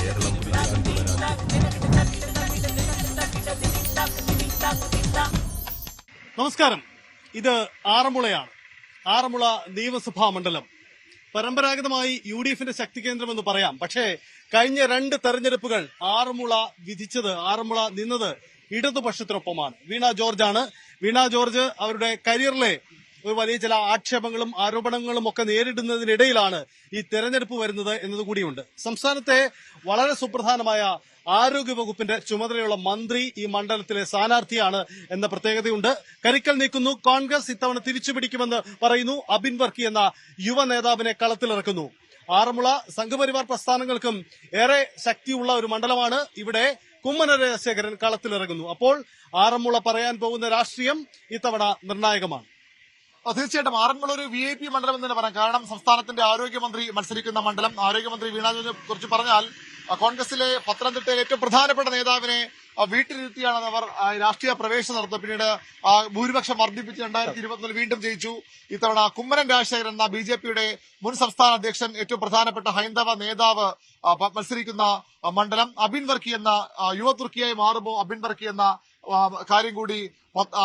കേരളം തുടരാൻ. നമസ്കാരം. ഇത് ആറന്മുളയാണ്. ആറന്മുള നിയമസഭാ മണ്ഡലം പരമ്പരാഗതമായി UDFന്റെ ശക്തി കേന്ദ്രമെന്ന് പറയാം. പക്ഷേ കഴിഞ്ഞ 2 തെരഞ്ഞെടുപ്പുകൾ ആറന്മുള നിന്നത് ഇടതുപക്ഷത്തിനൊപ്പമാണ്. വീണ ജോർജ് അവരുടെ കരിയറിലെ ഒരു വലിയ ചില ആക്ഷേപങ്ങളും ആരോപണങ്ങളും ഒക്കെ നേരിടുന്നതിനിടയിലാണ് ഈ തെരഞ്ഞെടുപ്പ് വരുന്നത് എന്നതുകൂടിയുണ്ട്. സംസ്ഥാനത്തെ വളരെ സുപ്രധാനമായ ആരോഗ്യവകുപ്പിന്റെ ചുമതലയുള്ള മന്ത്രി ഈ മണ്ഡലത്തിലെ സ്ഥാനാർത്ഥിയാണ് എന്ന പ്രത്യേകതയുണ്ട്. കരിക്കൽ നീക്കുന്നു. കോൺഗ്രസ് ഇത്തവണ തിരിച്ചുപിടിക്കുമെന്ന് പറയുന്നു. അബിൻ വർക്കി എന്ന യുവ നേതാവിനെ കളത്തിലിറക്കുന്നു. ആറന്മുള സംഘപരിവാർ പ്രസ്ഥാനങ്ങൾക്കും ഏറെ ശക്തിയുള്ള ഒരു മണ്ഡലമാണ്. ഇവിടെ കുമ്മനം രാജശേഖരൻ കളത്തിലിറങ്ങുന്നു. അപ്പോൾ ആറന്മുള പറയാൻ പോകുന്ന രാഷ്ട്രീയം ഇത്തവണ നിർണായകമാണ്. തീർച്ചയായിട്ടും ആറന്മുള ഒരു VIP മണ്ഡലം എന്ന് തന്നെ പറയാം. കാരണം സംസ്ഥാനത്തിന്റെ ആരോഗ്യമന്ത്രി മത്സരിക്കുന്ന മണ്ഡലം. ആരോഗ്യമന്ത്രി വീണ ജോർജിനെ കുറിച്ച് പറഞ്ഞാൽ കോൺഗ്രസിലെ പത്തനംതിട്ടയിലെ ഏറ്റവും പ്രധാനപ്പെട്ട നേതാവിനെ വീട്ടിലിരുത്തിയാണ് അവർ രാഷ്ട്രീയ പ്രവേശനം നടത്തുന്നത്. പിന്നീട് ഭൂരിപക്ഷം വർദ്ധിപ്പിച്ച് 2021 വീണ്ടും ജയിച്ചു. ഇത്തവണ കുമ്മനം രാജശേഖരൻ എന്ന BJPയുടെ മുൻ സംസ്ഥാന അധ്യക്ഷൻ, ഏറ്റവും പ്രധാനപ്പെട്ട ഹൈന്ദവ നേതാവ് മത്സരിക്കുന്ന മണ്ഡലം. അബിൻ വർക്കി എന്ന യുവ തുർക്കിയായി മാറുമ്പോൾ അബിൻ വർക്കി എന്ന കാര്യം കൂടി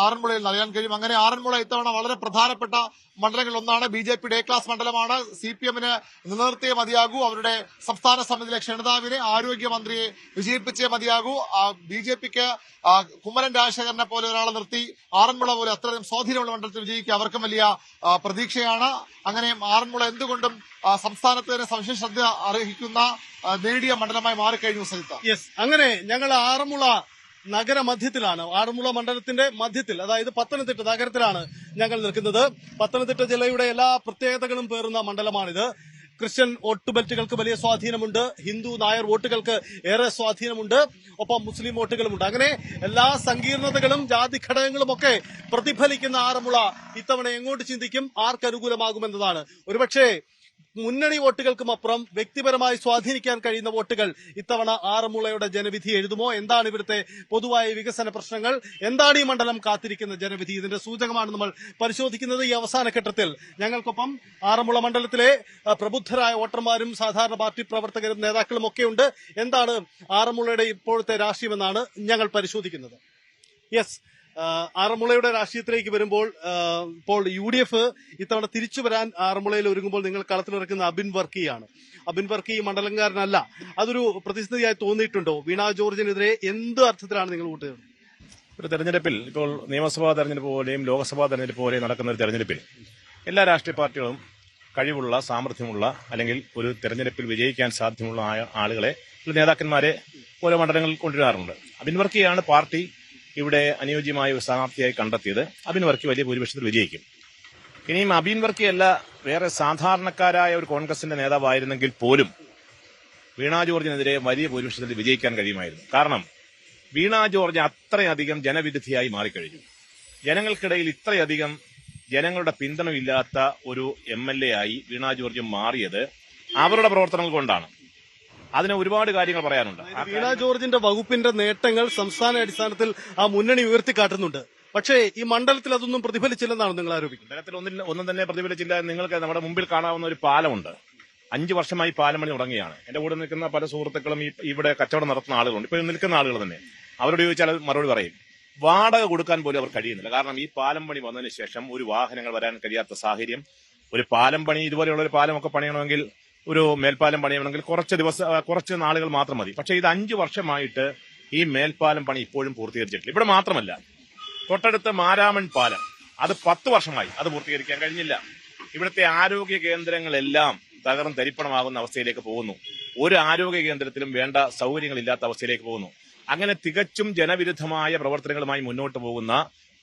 ആറന്മുളയിൽ അറിയാൻ കഴിയും. അങ്ങനെ ആറന്മുള ഇത്തവണ വളരെ പ്രധാനപ്പെട്ട മണ്ഡലങ്ങളിൽ ഒന്നാണ്. BJPയുടെ A ക്ലാസ് മണ്ഡലമാണ്. CPMന് നിലനിർത്തിയേ മതിയാകൂ. അവരുടെ സംസ്ഥാന സമിതിയിലെ ക്ഷണിതാവിനെ ആരോഗ്യമന്ത്രിയെ വിജയിപ്പിച്ചേ മതിയാകൂ. BJPക്ക് കുമ്മനം രാജശേഖരനെ പോലെ ഒരാളെ നിർത്തി ആറന്മുള പോലെ അത്രയധികം സ്വാധീനമുള്ള മണ്ഡലത്തിൽ വിജയിക്കുക അവർക്കും വലിയ പ്രതീക്ഷയാണ്. അങ്ങനെ ആറന്മുള എന്തുകൊണ്ടും സംസ്ഥാനത്തിന് സവിശേഷ ശ്രദ്ധ അർഹിക്കുന്ന നേടിയ മണ്ഡലമായി മാറിക്കഴിഞ്ഞു. സജിത്ത, അങ്ങനെ ഞങ്ങൾ ആറന്മുള നഗരമധ്യത്തിലാണ്. ആറന്മുള മണ്ഡലത്തിന്റെ മധ്യത്തിൽ, അതായത് പത്തനംതിട്ട നഗരത്തിലാണ് ഞങ്ങൾ നിൽക്കുന്നത്. പത്തനംതിട്ട ജില്ലയുടെ എല്ലാ പ്രത്യേകതകളും പേറുന്ന മണ്ഡലമാണിത്. ക്രിസ്ത്യൻ വോട്ട് ബെൽറ്റുകൾക്ക് വലിയ സ്വാധീനമുണ്ട്. ഹിന്ദു നായർ വോട്ടുകൾക്ക് ഏറെ സ്വാധീനമുണ്ട്. ഒപ്പം മുസ്ലിം വോട്ടുകളുമുണ്ട്. അങ്ങനെ എല്ലാ സങ്കീർണതകളും ജാതി ഘടകങ്ങളും ഒക്കെ പ്രതിഫലിക്കുന്ന ആറന്മുള ഇത്തവണ എങ്ങോട്ട് ചിന്തിക്കും, ആർക്കനുകൂലമാകുമെന്നതാണ്. ഒരുപക്ഷേ മുന്നണി വോട്ടുകൾക്കും അപ്പുറം വ്യക്തിപരമായി സ്വാധീനിക്കാൻ കഴിയുന്ന വോട്ടുകൾ ഇത്തവണ ആറന്മുളയുടെ ജനവിധി എഴുതുമോ? എന്താണ് ഇവിടുത്തെ പൊതുവായ വികസന പ്രശ്നങ്ങൾ? എന്താണ് ഈ മണ്ഡലം കാത്തിരിക്കുന്ന ജനവിധി? ഇതിന്റെ സൂചകമാണ് നമ്മൾ പരിശോധിക്കുന്നത് ഈ അവസാന ഘട്ടത്തിൽ. ഞങ്ങൾക്കൊപ്പം ആറന്മുള മണ്ഡലത്തിലെ പ്രബുദ്ധരായ വോട്ടർമാരും സാധാരണ പാർട്ടി പ്രവർത്തകരും നേതാക്കളും ഒക്കെയുണ്ട്. എന്താണ് ആറന്മുളയുടെ ഇപ്പോഴത്തെ രാഷ്ട്രീയമെന്നാണ് ഞങ്ങൾ പരിശോധിക്കുന്നത്. ആറന്മുളയുടെ രാഷ്ട്രീയത്തിലേക്ക് വരുമ്പോൾ ഇപ്പോൾ UDF ഇത്തവണ തിരിച്ചു വരാൻ ആറന്മുളയിൽ ഒരുങ്ങുമ്പോൾ നിങ്ങൾ കളത്തിലിറക്കുന്ന അബിൻ വർക്കിയാണ്. അബിൻ വർക്കി മണ്ഡലംകാരനല്ല. അതൊരു പ്രതിസന്ധിയായി തോന്നിയിട്ടുണ്ടോ? വീണ ജോർജിനെതിരെ എന്ത് അർത്ഥത്തിലാണ് നിങ്ങൾ വോട്ട് ചെയ്യുന്നത്? ഒരു തെരഞ്ഞെടുപ്പിൽ, ഇപ്പോൾ നിയമസഭാ തെരഞ്ഞെടുപ്പ് പോലെയും ലോക്സഭാ തെരഞ്ഞെടുപ്പ് പോലെയും നടക്കുന്ന ഒരു തെരഞ്ഞെടുപ്പിൽ എല്ലാ രാഷ്ട്രീയ പാർട്ടികളും കഴിവുള്ള, സാമർഥ്യമുള്ള, അല്ലെങ്കിൽ ഒരു തെരഞ്ഞെടുപ്പിൽ വിജയിക്കാൻ സാധ്യമുള്ള ആളുകളെ, നേതാക്കന്മാരെ ഓരോ മണ്ഡലങ്ങളിൽ കൊണ്ടുവരാറുണ്ട്. അബിൻ വർക്കിയാണ് പാർട്ടി ഇവിടെ അനുയോജ്യമായ ഒരു സ്ഥാനാർത്ഥിയായി കണ്ടെത്തിയത്. അബിൻ വർക്കി വലിയ ഭൂരിപക്ഷത്തിൽ വിജയിക്കും. ഇനിയും അബിൻ വർക്കിയല്ല, വേറെ സാധാരണക്കാരായ ഒരു കോൺഗ്രസിന്റെ നേതാവായിരുന്നെങ്കിൽ പോലും വീണ ജോർജിനെതിരെ വലിയ ഭൂരിപക്ഷത്തിൽ വിജയിക്കാൻ കഴിയുമായിരുന്നു. കാരണം വീണ ജോർജ് അത്രയധികം ജനവിരുദ്ധിയായി മാറിക്കഴിഞ്ഞു. ജനങ്ങൾക്കിടയിൽ ഇത്രയധികം ജനങ്ങളുടെ പിന്തുണയില്ലാത്ത ഒരു MLA ആയി വീണ ജോർജ് മാറിയത് അവരുടെ പ്രവർത്തനങ്ങൾ കൊണ്ടാണ്. അതിന് ഒരുപാട് കാര്യങ്ങൾ പറയാനുണ്ട്. വീണ ജോർജിന്റെ വകുപ്പിന്റെ നേട്ടങ്ങൾ സംസ്ഥാന അടിസ്ഥാനത്തിൽ ആ മുന്നണി ഉയർത്തിക്കാട്ടുന്നുണ്ട്. പക്ഷേ ഈ മണ്ഡലത്തിൽ അതൊന്നും പ്രതിഫലിച്ചില്ലെന്നാണ് നിങ്ങൾ ആരോപിക്കുന്നത്. മണ്ഡലത്തിൽ ഒന്നും തന്നെ പ്രതിഫലിച്ചില്ല. നിങ്ങൾക്ക് നമ്മുടെ മുമ്പിൽ കാണാവുന്ന ഒരു പാലമുണ്ട്. 5 വർഷമായി പാലം പണി തുടങ്ങിയാണ്. എന്റെ കൂടെ നിൽക്കുന്ന പല സുഹൃത്തുക്കളും ഇവിടെ കച്ചവടം നടത്തുന്ന ആളുകളുണ്ട്. ഇപ്പോൾ നിൽക്കുന്ന ആളുകൾ തന്നെ അവരോട് ചോദിച്ചാൽ മറുപടി പറയും, വാടക കൊടുക്കാൻ പോലും അവർ കഴിയുന്നില്ല. കാരണം ഈ പാലം പണി വന്നതിന് ശേഷം ഒരു വാഹനങ്ങൾ വരാൻ കഴിയാത്ത സാഹചര്യം. ഒരു പാലം പണി, ഇതുപോലെയുള്ള ഒരു പാലമൊക്കെ പണിയണമെങ്കിൽ, ഒരു മേൽപ്പാലം പണിയണമെങ്കിൽ കുറച്ച് നാളുകൾ മാത്രം മതി. പക്ഷേ ഇത് 5 വർഷമായിട്ട് ഈ മേൽപ്പാലം പണി ഇപ്പോഴും പൂർത്തീകരിച്ചിട്ടില്ല. ഇവിടെ മാത്രമല്ല, തൊട്ടടുത്ത മാരാമൺ പാലം, അത് 10 വർഷമായി, അത് പൂർത്തീകരിക്കാൻ കഴിഞ്ഞില്ല. ഇവിടുത്തെ ആരോഗ്യ കേന്ദ്രങ്ങളെല്ലാം തരിപ്പണമാകുന്ന അവസ്ഥയിലേക്ക് പോകുന്നു. ഒരു ആരോഗ്യ കേന്ദ്രത്തിലും വേണ്ട സൗകര്യങ്ങളില്ലാത്ത അവസ്ഥയിലേക്ക് പോകുന്നു. അങ്ങനെ തികച്ചും ജനവിരുദ്ധമായ പ്രവർത്തനങ്ങളുമായി മുന്നോട്ട് പോകുന്ന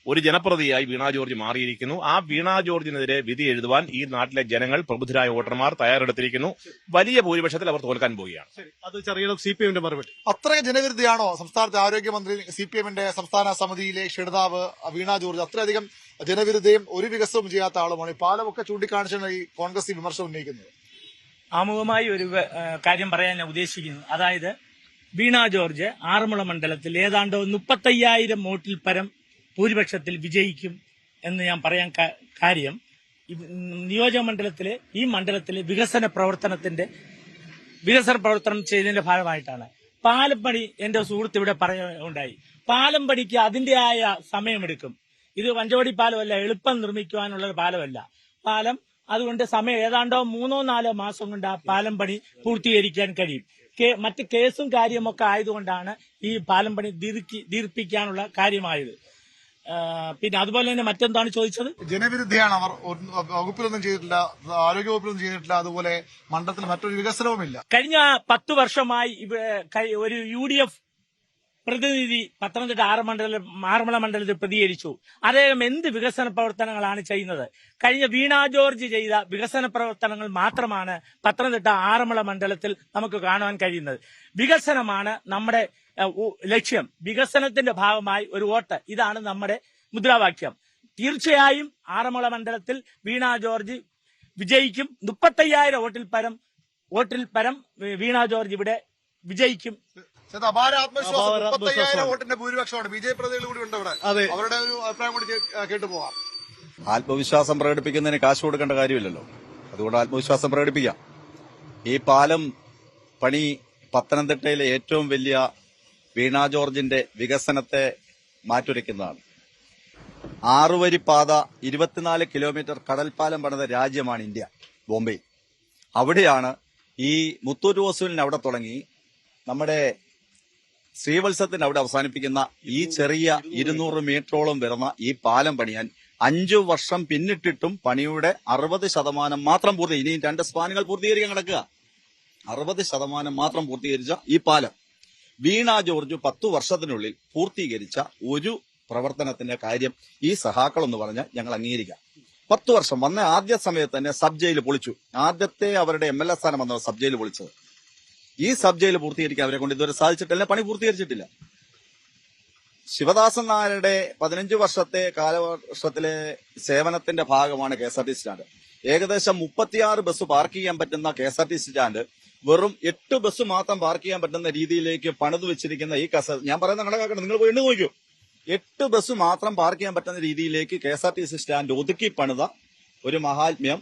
ഒരു ജനപ്രതിയായി വീണ ജോർജ് മാറിയിരിക്കുന്നു. ആ വീണ ജോർജിനെതിരെ വിധി എഴുതുവാൻ ഈ നാട്ടിലെ ജനങ്ങൾ, പ്രബുദ്ധരായ വോട്ടർമാർ തയ്യാറെടുത്തിരിക്കുന്നു. വലിയ ഭൂരിപക്ഷത്തിൽ അവർ തോൽക്കാൻ പോവുകയാണ്. അത് ചെറിയ CPMന്റെ മറുപടി. അത്രയും ജനവിരുദ്ധിയാണോ സംസ്ഥാനത്തെ ആരോഗ്യമന്ത്രി, CPMന്റെ സംസ്ഥാന സമിതിയിലെ ക്ഷണിതാവ് വീണ ജോർജ്? അത്രയധികം ജനവിരുദ്ധയും ഒരു വികസനവും ചെയ്യാത്ത ആളുമാണ്. ഈ പാലമൊക്കെ ചൂണ്ടിക്കാണിച്ചാണ് ഈ കോൺഗ്രസ് വിമർശനം ഉന്നയിക്കുന്നത്. ആമുഖമായി ഒരു കാര്യം പറയാൻ ഞാൻ ഉദ്ദേശിക്കുന്നു. അതായത് വീണ ജോർജ് ആറന്മുള മണ്ഡലത്തിൽ ഏതാണ്ട് 35,000 വോട്ടിൽ പരം ഭൂരിപക്ഷത്തിൽ വിജയിക്കും എന്ന് ഞാൻ പറയാൻ കാര്യം, നിയോജക മണ്ഡലത്തിലെ ഈ മണ്ഡലത്തിലെ വികസന പ്രവർത്തനത്തിന്റെ വികസന പ്രവർത്തനം ചെയ്തതിന്റെ ഭാഗമായിട്ടാണ്. പാലം പണി എന്റെ സുഹൃത്ത് ഇവിടെ പറയുണ്ടായി. പാലം പണിക്ക് അതിന്റെയായ സമയമെടുക്കും. ഇത് പഞ്ചവടി പാലമല്ല, എളുപ്പം നിർമ്മിക്കുവാനുള്ള ഒരു പാലമല്ല. പാലം അതുകൊണ്ട് സമയം ഏതാണ്ടോ 3-4 മാസം കൊണ്ട് ആ പാലം പണി പൂർത്തീകരിക്കാൻ കഴിയും. മറ്റ് കേസും കാര്യമൊക്കെ ആയതുകൊണ്ടാണ് ഈ പാലം പണി ദീർഘിപ്പിക്കാനുള്ള കാര്യമായത്. പിന്നെ അതുപോലെ തന്നെ മറ്റെന്താണ് ചോദിച്ചത്? ജനവിരുദ്ധയാണ് അവർ. വകുപ്പിലൊന്നും ചെയ്തിട്ടില്ല, ആരോഗ്യ വകുപ്പിലൊന്നും ചെയ്തിട്ടില്ല, അതുപോലെ മണ്ഡലത്തിൽ മറ്റൊരു വികസനവുമില്ല. കഴിഞ്ഞ 10 വർഷമായി ഒരു UDF പ്രതിനിധി പത്തനംതിട്ട ആറന്മുള മണ്ഡലത്തിൽ പ്രതികരിച്ചു. അദ്ദേഹം എന്ത് വികസന പ്രവർത്തനങ്ങളാണ് ചെയ്യുന്നത്? കഴിഞ്ഞ വീണ ജോർജ് ചെയ്ത വികസന പ്രവർത്തനങ്ങൾ മാത്രമാണ് പത്തനംതിട്ട ആറന്മുള മണ്ഡലത്തിൽ നമുക്ക് കാണുവാൻ കഴിയുന്നത്. വികസനമാണ് നമ്മുടെ ലക്ഷ്യം. വികസനത്തിന്റെ ഭാഗമായി ഒരു വോട്ട്, ഇതാണ് നമ്മുടെ മുദ്രാവാക്യം. തീർച്ചയായും ആറന്മുള മണ്ഡലത്തിൽ വീണ ജോർജ് വിജയിക്കും. 35,000 വോട്ടിൽ പരം വീണ ജോർജ് ഇവിടെ വിജയിക്കും. അപാര ആത്മവിശ്വാസം, 35,000 വോട്ടിന്റെ ഭൂരിപക്ഷമാണ്. BJP പ്രതിനിധികൾ കൂടി ഉണ്ട് ഇവിടെ. അവരുടെ ഒരു അഭിപ്രായം കൂടി കേട്ടു പോകാം. ആത്മവിശ്വാസം പ്രകടിപ്പിക്കുന്നതിന് കാശ് കൊടുക്കേണ്ട കാര്യമില്ലല്ലോ, അതുകൊണ്ട് ആത്മവിശ്വാസം പ്രകടിപ്പിക്കാം. ഈ പാലം പണി പത്തനംതിട്ടയിലെ ഏറ്റവും വലിയ വീണ ജോർജിന്റെ വികസനത്തെ മാറ്റുരയ്ക്കുന്നതാണ്. 6 വരി പാത, 24 കിലോമീറ്റർ കടൽപ്പാലം പണിത രാജ്യമാണ് ഇന്ത്യ, ബോംബെ. അവിടെയാണ് ഈ മുത്തൂറ്റ് ഹോസ്പിറ്റലിന് അവിടെ തുടങ്ങി നമ്മുടെ ശ്രീവത്സത്തിന് അവിടെ അവസാനിപ്പിക്കുന്ന ഈ ചെറിയ 200 മീറ്ററോളം വരുന്ന ഈ പാലം പണിയാൻ 5 വർഷം പിന്നിട്ടിട്ടും പണിയുടെ 60% മാത്രം പൂർത്തി. ഇനിയും 2 സ്പാനുകൾ പൂർത്തീകരിക്കാൻ കിടക്കുക. 60% മാത്രം പൂർത്തീകരിച്ച ഈ പാലം വീണ ജോർജ് 10 വർഷത്തിനുള്ളിൽ പൂർത്തീകരിച്ച ഒരു പ്രവർത്തനത്തിന്റെ കാര്യം ഈ സഹാക്കളെന്ന് പറഞ്ഞാൽ ഞങ്ങൾ അംഗീകരിക്കാം. 10 വർഷം വന്ന ആദ്യ സമയത്ത് തന്നെ സബ് ജയിൽ പൊളിച്ചു. ആദ്യത്തെ അവരുടെ MLA സ്ഥാനം വന്ന സബ് ജയിൽ പൊളിച്ചത്. ഈ സബ് ജയിൽ പൂർത്തീകരിക്കാൻ അവരെ കൊണ്ട് ഇതുവരെ സാധിച്ചിട്ടില്ല, പണി പൂർത്തീകരിച്ചിട്ടില്ല. ശിവദാസൻ നായരുടെ 15 വർഷത്തെ കാലവർഷത്തിലെ സേവനത്തിന്റെ ഭാഗമാണ് KSRTC സ്റ്റാൻഡ്. ഏകദേശം 36 ബസ് പാർക്ക് ചെയ്യാൻ പറ്റുന്ന KSRTC സ്റ്റാൻഡ് വെറും 8 ബസ് മാത്രം പാർക്ക് ചെയ്യാൻ പറ്റുന്ന രീതിയിലേക്ക് പണിത് വെച്ചിരിക്കുന്ന ഈ ഞാൻ പറയുന്ന കണക്കാക്കണം, നിങ്ങൾ പോയി എണ്ണി നോക്കൂ. 8 ബസ് മാത്രം പാർക്ക് ചെയ്യാൻ പറ്റുന്ന രീതിയിലേക്ക് KSRTC സ്റ്റാൻഡ് ഒതുക്കി പണിത ഒരു മഹാത്മ്യം,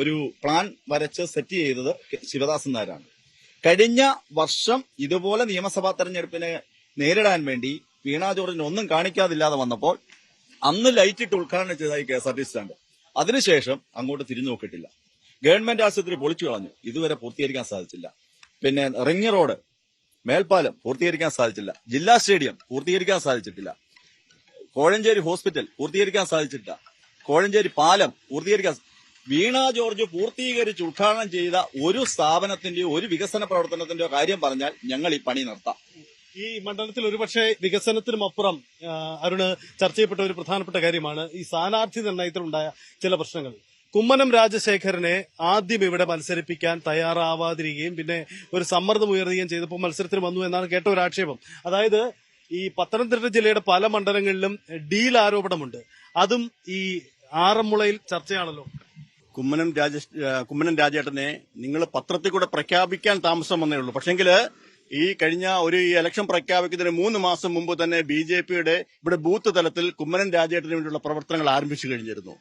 ഒരു പ്ലാൻ വരച്ച് സെറ്റ് ചെയ്തത് ശിവദാസൻ നായരാണ്. കഴിഞ്ഞ വർഷം ഇതുപോലെ നിയമസഭാ തെരഞ്ഞെടുപ്പിനെ നേരിടാൻ വേണ്ടി വീണ ജോർജിന് ഒന്നും കാണിക്കാതില്ലാതെ വന്നപ്പോൾ അന്ന് ലൈറ്റിട്ട് ഉദ്ഘാടനം ചെയ്ത ഈ KSRTC സ്റ്റാൻഡ് അതിനുശേഷം അങ്ങോട്ട് തിരിഞ്ഞു നോക്കിയിട്ടില്ല. ഗവൺമെന്റ് ആശുപത്രി പൊളിച്ചു കളഞ്ഞു, ഇതുവരെ പൂർത്തീകരിക്കാൻ സാധിച്ചില്ല. പിന്നെ റിംഗ് റോഡ്, മേൽപ്പാലം പൂർത്തീകരിക്കാൻ സാധിച്ചില്ല. ജില്ലാ സ്റ്റേഡിയം പൂർത്തീകരിക്കാൻ സാധിച്ചിട്ടില്ല. കോഴഞ്ചേരി ഹോസ്പിറ്റൽ പൂർത്തീകരിക്കാൻ സാധിച്ചിട്ടില്ല. കോഴഞ്ചേരി പാലം പൂർത്തീകരിക്കാൻ. വീണ ജോർജ് പൂർത്തീകരിച്ച് ഉദ്ഘാടനം ചെയ്ത ഒരു സ്ഥാപനത്തിന്റെയോ ഒരു വികസന പ്രവർത്തനത്തിന്റെയോ കാര്യം പറഞ്ഞാൽ ഞങ്ങൾ ഈ പണി നിർത്താം. ഈ മണ്ഡലത്തിൽ ഒരുപക്ഷെ വികസനത്തിനും അപ്പുറം അരുണ് ചർച്ച ചെയ്യപ്പെട്ട ഒരു പ്രധാനപ്പെട്ട കാര്യമാണ് ഈ സ്ഥാനാർത്ഥി നിർണയത്തിലുണ്ടായ ചില പ്രശ്നങ്ങൾ. കുമ്മനം രാജശേഖരനെ ആദ്യം ഇവിടെ മത്സരിപ്പിക്കാൻ തയ്യാറാവാതിരിക്കുകയും പിന്നെ ഒരു സമ്മർദ്ദം ഉയർത്തുകയും ചെയ്തപ്പോൾ മത്സരത്തിന് വന്നു എന്നാണ് കേട്ട ഒരു ആക്ഷേപം. അതായത് ഈ പത്തനംതിട്ട ജില്ലയുടെ പല മണ്ഡലങ്ങളിലും ഡീൽ ആരോപണമുണ്ട്. അതും ഈ ആറന്മുളയിൽ ചർച്ചയാണല്ലോ. കുമ്മനം രാജേട്ടനെ നിങ്ങൾ പത്രത്തിൽ കൂടെ പ്രഖ്യാപിക്കാൻ താമസം വന്നേ ഉള്ളൂ. പക്ഷെങ്കിൽ ഈ കഴിഞ്ഞ ഒരു ഇലക്ഷൻ പ്രഖ്യാപിക്കുന്നതിന് 3 മാസം മുമ്പ് തന്നെ BJPയുടെ ഇവിടെ ബൂത്ത് തലത്തിൽ കുമ്മനം രാജേട്ടന് വേണ്ടിയുള്ള പ്രവർത്തനങ്ങൾ ആരംഭിച്ചു കഴിഞ്ഞിരുന്നു.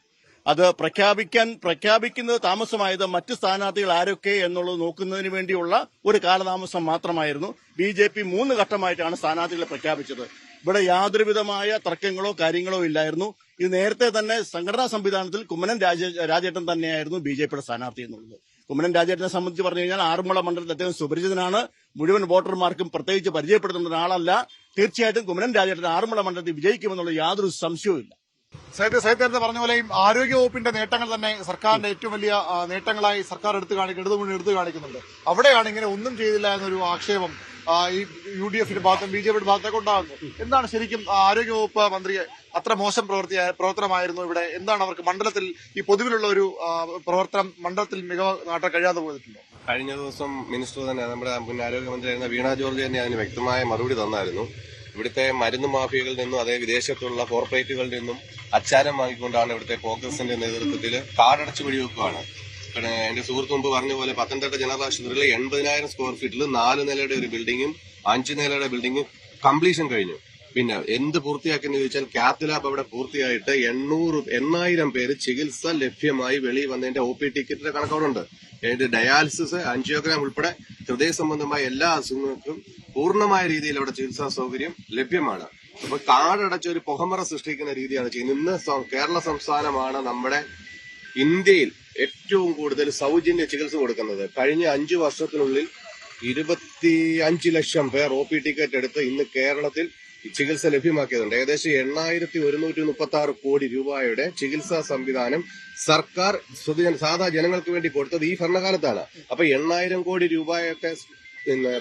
അത് പ്രഖ്യാപിക്കുന്നത് താമസമായത് മറ്റ് സ്ഥാനാർത്ഥികൾ ആരൊക്കെ എന്നുള്ളത് നോക്കുന്നതിന് വേണ്ടിയുള്ള ഒരു കാലതാമസം മാത്രമായിരുന്നു. BJP 3 ഘട്ടമായിട്ടാണ് സ്ഥാനാർത്ഥികളെ പ്രഖ്യാപിച്ചത്. ഇവിടെ യാതൊരുവിധമായ തർക്കങ്ങളോ കാര്യങ്ങളോ ഇല്ലായിരുന്നു. ഇത് നേരത്തെ തന്നെ സംഘടനാ സംവിധാനത്തിൽ കുമ്മനം രാജേട്ടൻ തന്നെയായിരുന്നു BJPയുടെ സ്ഥാനാർത്ഥി എന്നുള്ളത്. കുമ്മനം രാജേട്ടനെ സംബന്ധിച്ച് പറഞ്ഞു കഴിഞ്ഞാൽ ആറന്മുള മണ്ഡലത്തിൽ അദ്ദേഹം സുപരിചിതനാണ്. മുഴുവൻ വോട്ടർമാർക്കും പ്രത്യേകിച്ച് പരിചയപ്പെടുത്തുന്ന ഒരാളല്ല. തീർച്ചയായിട്ടും കുമ്മനം രാജേട്ടൻ ആറന്മുള മണ്ഡലത്തിൽ വിജയിക്കുമെന്നുള്ള യാതൊരു സംശയവുമില്ല. സാഹിത്യ പറഞ്ഞ പോലെയും ആരോഗ്യ വകുപ്പിന്റെ നേട്ടങ്ങൾ തന്നെ സർക്കാരിന്റെ ഏറ്റവും വലിയ നേട്ടങ്ങളായി സർക്കാർ എടുത്തു കാണിക്കുന്നുണ്ട്. അവിടെയാണ് ഇങ്ങനെ ഒന്നും ചെയ്തില്ല എന്നൊരു ആക്ഷേപം ഈ UDFന്റെ ഭാഗത്തും BJPയുടെ ഭാഗത്തൊക്കെ ഉണ്ടാകുന്നു. എന്താണ് ശരിക്കും ആരോഗ്യ വകുപ്പ് മന്ത്രി അത്ര മോശം പ്രവർത്തനമായിരുന്നു ഇവിടെ? എന്താണ് അവർക്ക് മണ്ഡലത്തിൽ ഈ പൊതുവിലുള്ള ഒരു പ്രവർത്തനം മണ്ഡലത്തിൽ മികവ് നാട്ടാൻ കഴിയാതെ പോയിട്ടുണ്ടോ? കഴിഞ്ഞ ദിവസം മിനിസ്റ്റർ തന്നെ, നമ്മുടെ മുൻ ആരോഗ്യമന്ത്രിയായിരുന്ന വീണ ജോർജ് തന്നെ അതിന് വ്യക്തമായ മറുപടി തന്നായിരുന്നു. ഇവിടുത്തെ മരുന്ന് മാഫിയകളിൽ നിന്നും അതേ വിദേശത്തുള്ള കോർപ്പറേറ്റുകളിൽ നിന്നും അച്ചാരം വാങ്ങിക്കൊണ്ടാണ് ഇവിടുത്തെ കോൺഗ്രസിന്റെ നേതൃത്വത്തിൽ കാടടച്ചു വെടിവെക്കുകയാണ്. പിന്നെ എന്റെ സുഹൃത്ത് മുമ്പ് പറഞ്ഞ പോലെ പത്തനംതിട്ട ജനറൽ ആശുപത്രിയിൽ 80,000 സ്ക്വയർ ഫീറ്റിൽ 4 നിലയുടെ ഒരു ബിൽഡിങ്ങും 5 നിലയുടെ ബിൽഡിങ്ങും കംപ്ലീഷൻ കഴിഞ്ഞു. പിന്നെ എന്ത് പൂർത്തിയാക്കിയെന്ന് ചോദിച്ചാൽ കാത്ത് ലാബ് അവിടെ പൂർത്തിയായിട്ട് 800,000 പേര് ചികിത്സ ലഭ്യമായി വെളിയിൽ വന്നതിന്റെ OP ടിക്കറ്റിന്റെ കണക്കോടുണ്ട്. ഡയാലിസിസ്, ആൻജിയോഗ്രാം ഉൾപ്പെടെ ഹൃദയ സംബന്ധമായ എല്ലാ അസുഖങ്ങൾക്കും പൂർണ്ണമായ രീതിയിൽ അവിടെ ചികിത്സാ സൗകര്യം ലഭ്യമാണ്. അപ്പൊ കാടടച്ച ഒരു പുകമറ സൃഷ്ടിക്കുന്ന രീതിയാണ് ചെയ്യുന്നത്. ഇന്ന് കേരള സംസ്ഥാനമാണ് നമ്മുടെ ഇന്ത്യയിൽ ഏറ്റവും കൂടുതൽ സൗജന്യ ചികിത്സ കൊടുക്കുന്നത്. കഴിഞ്ഞ 5 വർഷത്തിനുള്ളിൽ 25 ലക്ഷം പേർ OP ടിക്കറ്റ് എടുത്ത് ഇന്ന് കേരളത്തിൽ ചികിത്സ ലഭ്യമാക്കിയതുണ്ട്. ഏകദേശം 8,136 കോടി രൂപയുടെ ചികിത്സാ സംവിധാനം സർക്കാർ സാധാ ജനങ്ങൾക്ക് വേണ്ടി കൊടുത്തത് ഈ ഭരണകാലത്താണ്. അപ്പൊ 8,000 കോടി രൂപയൊക്കെ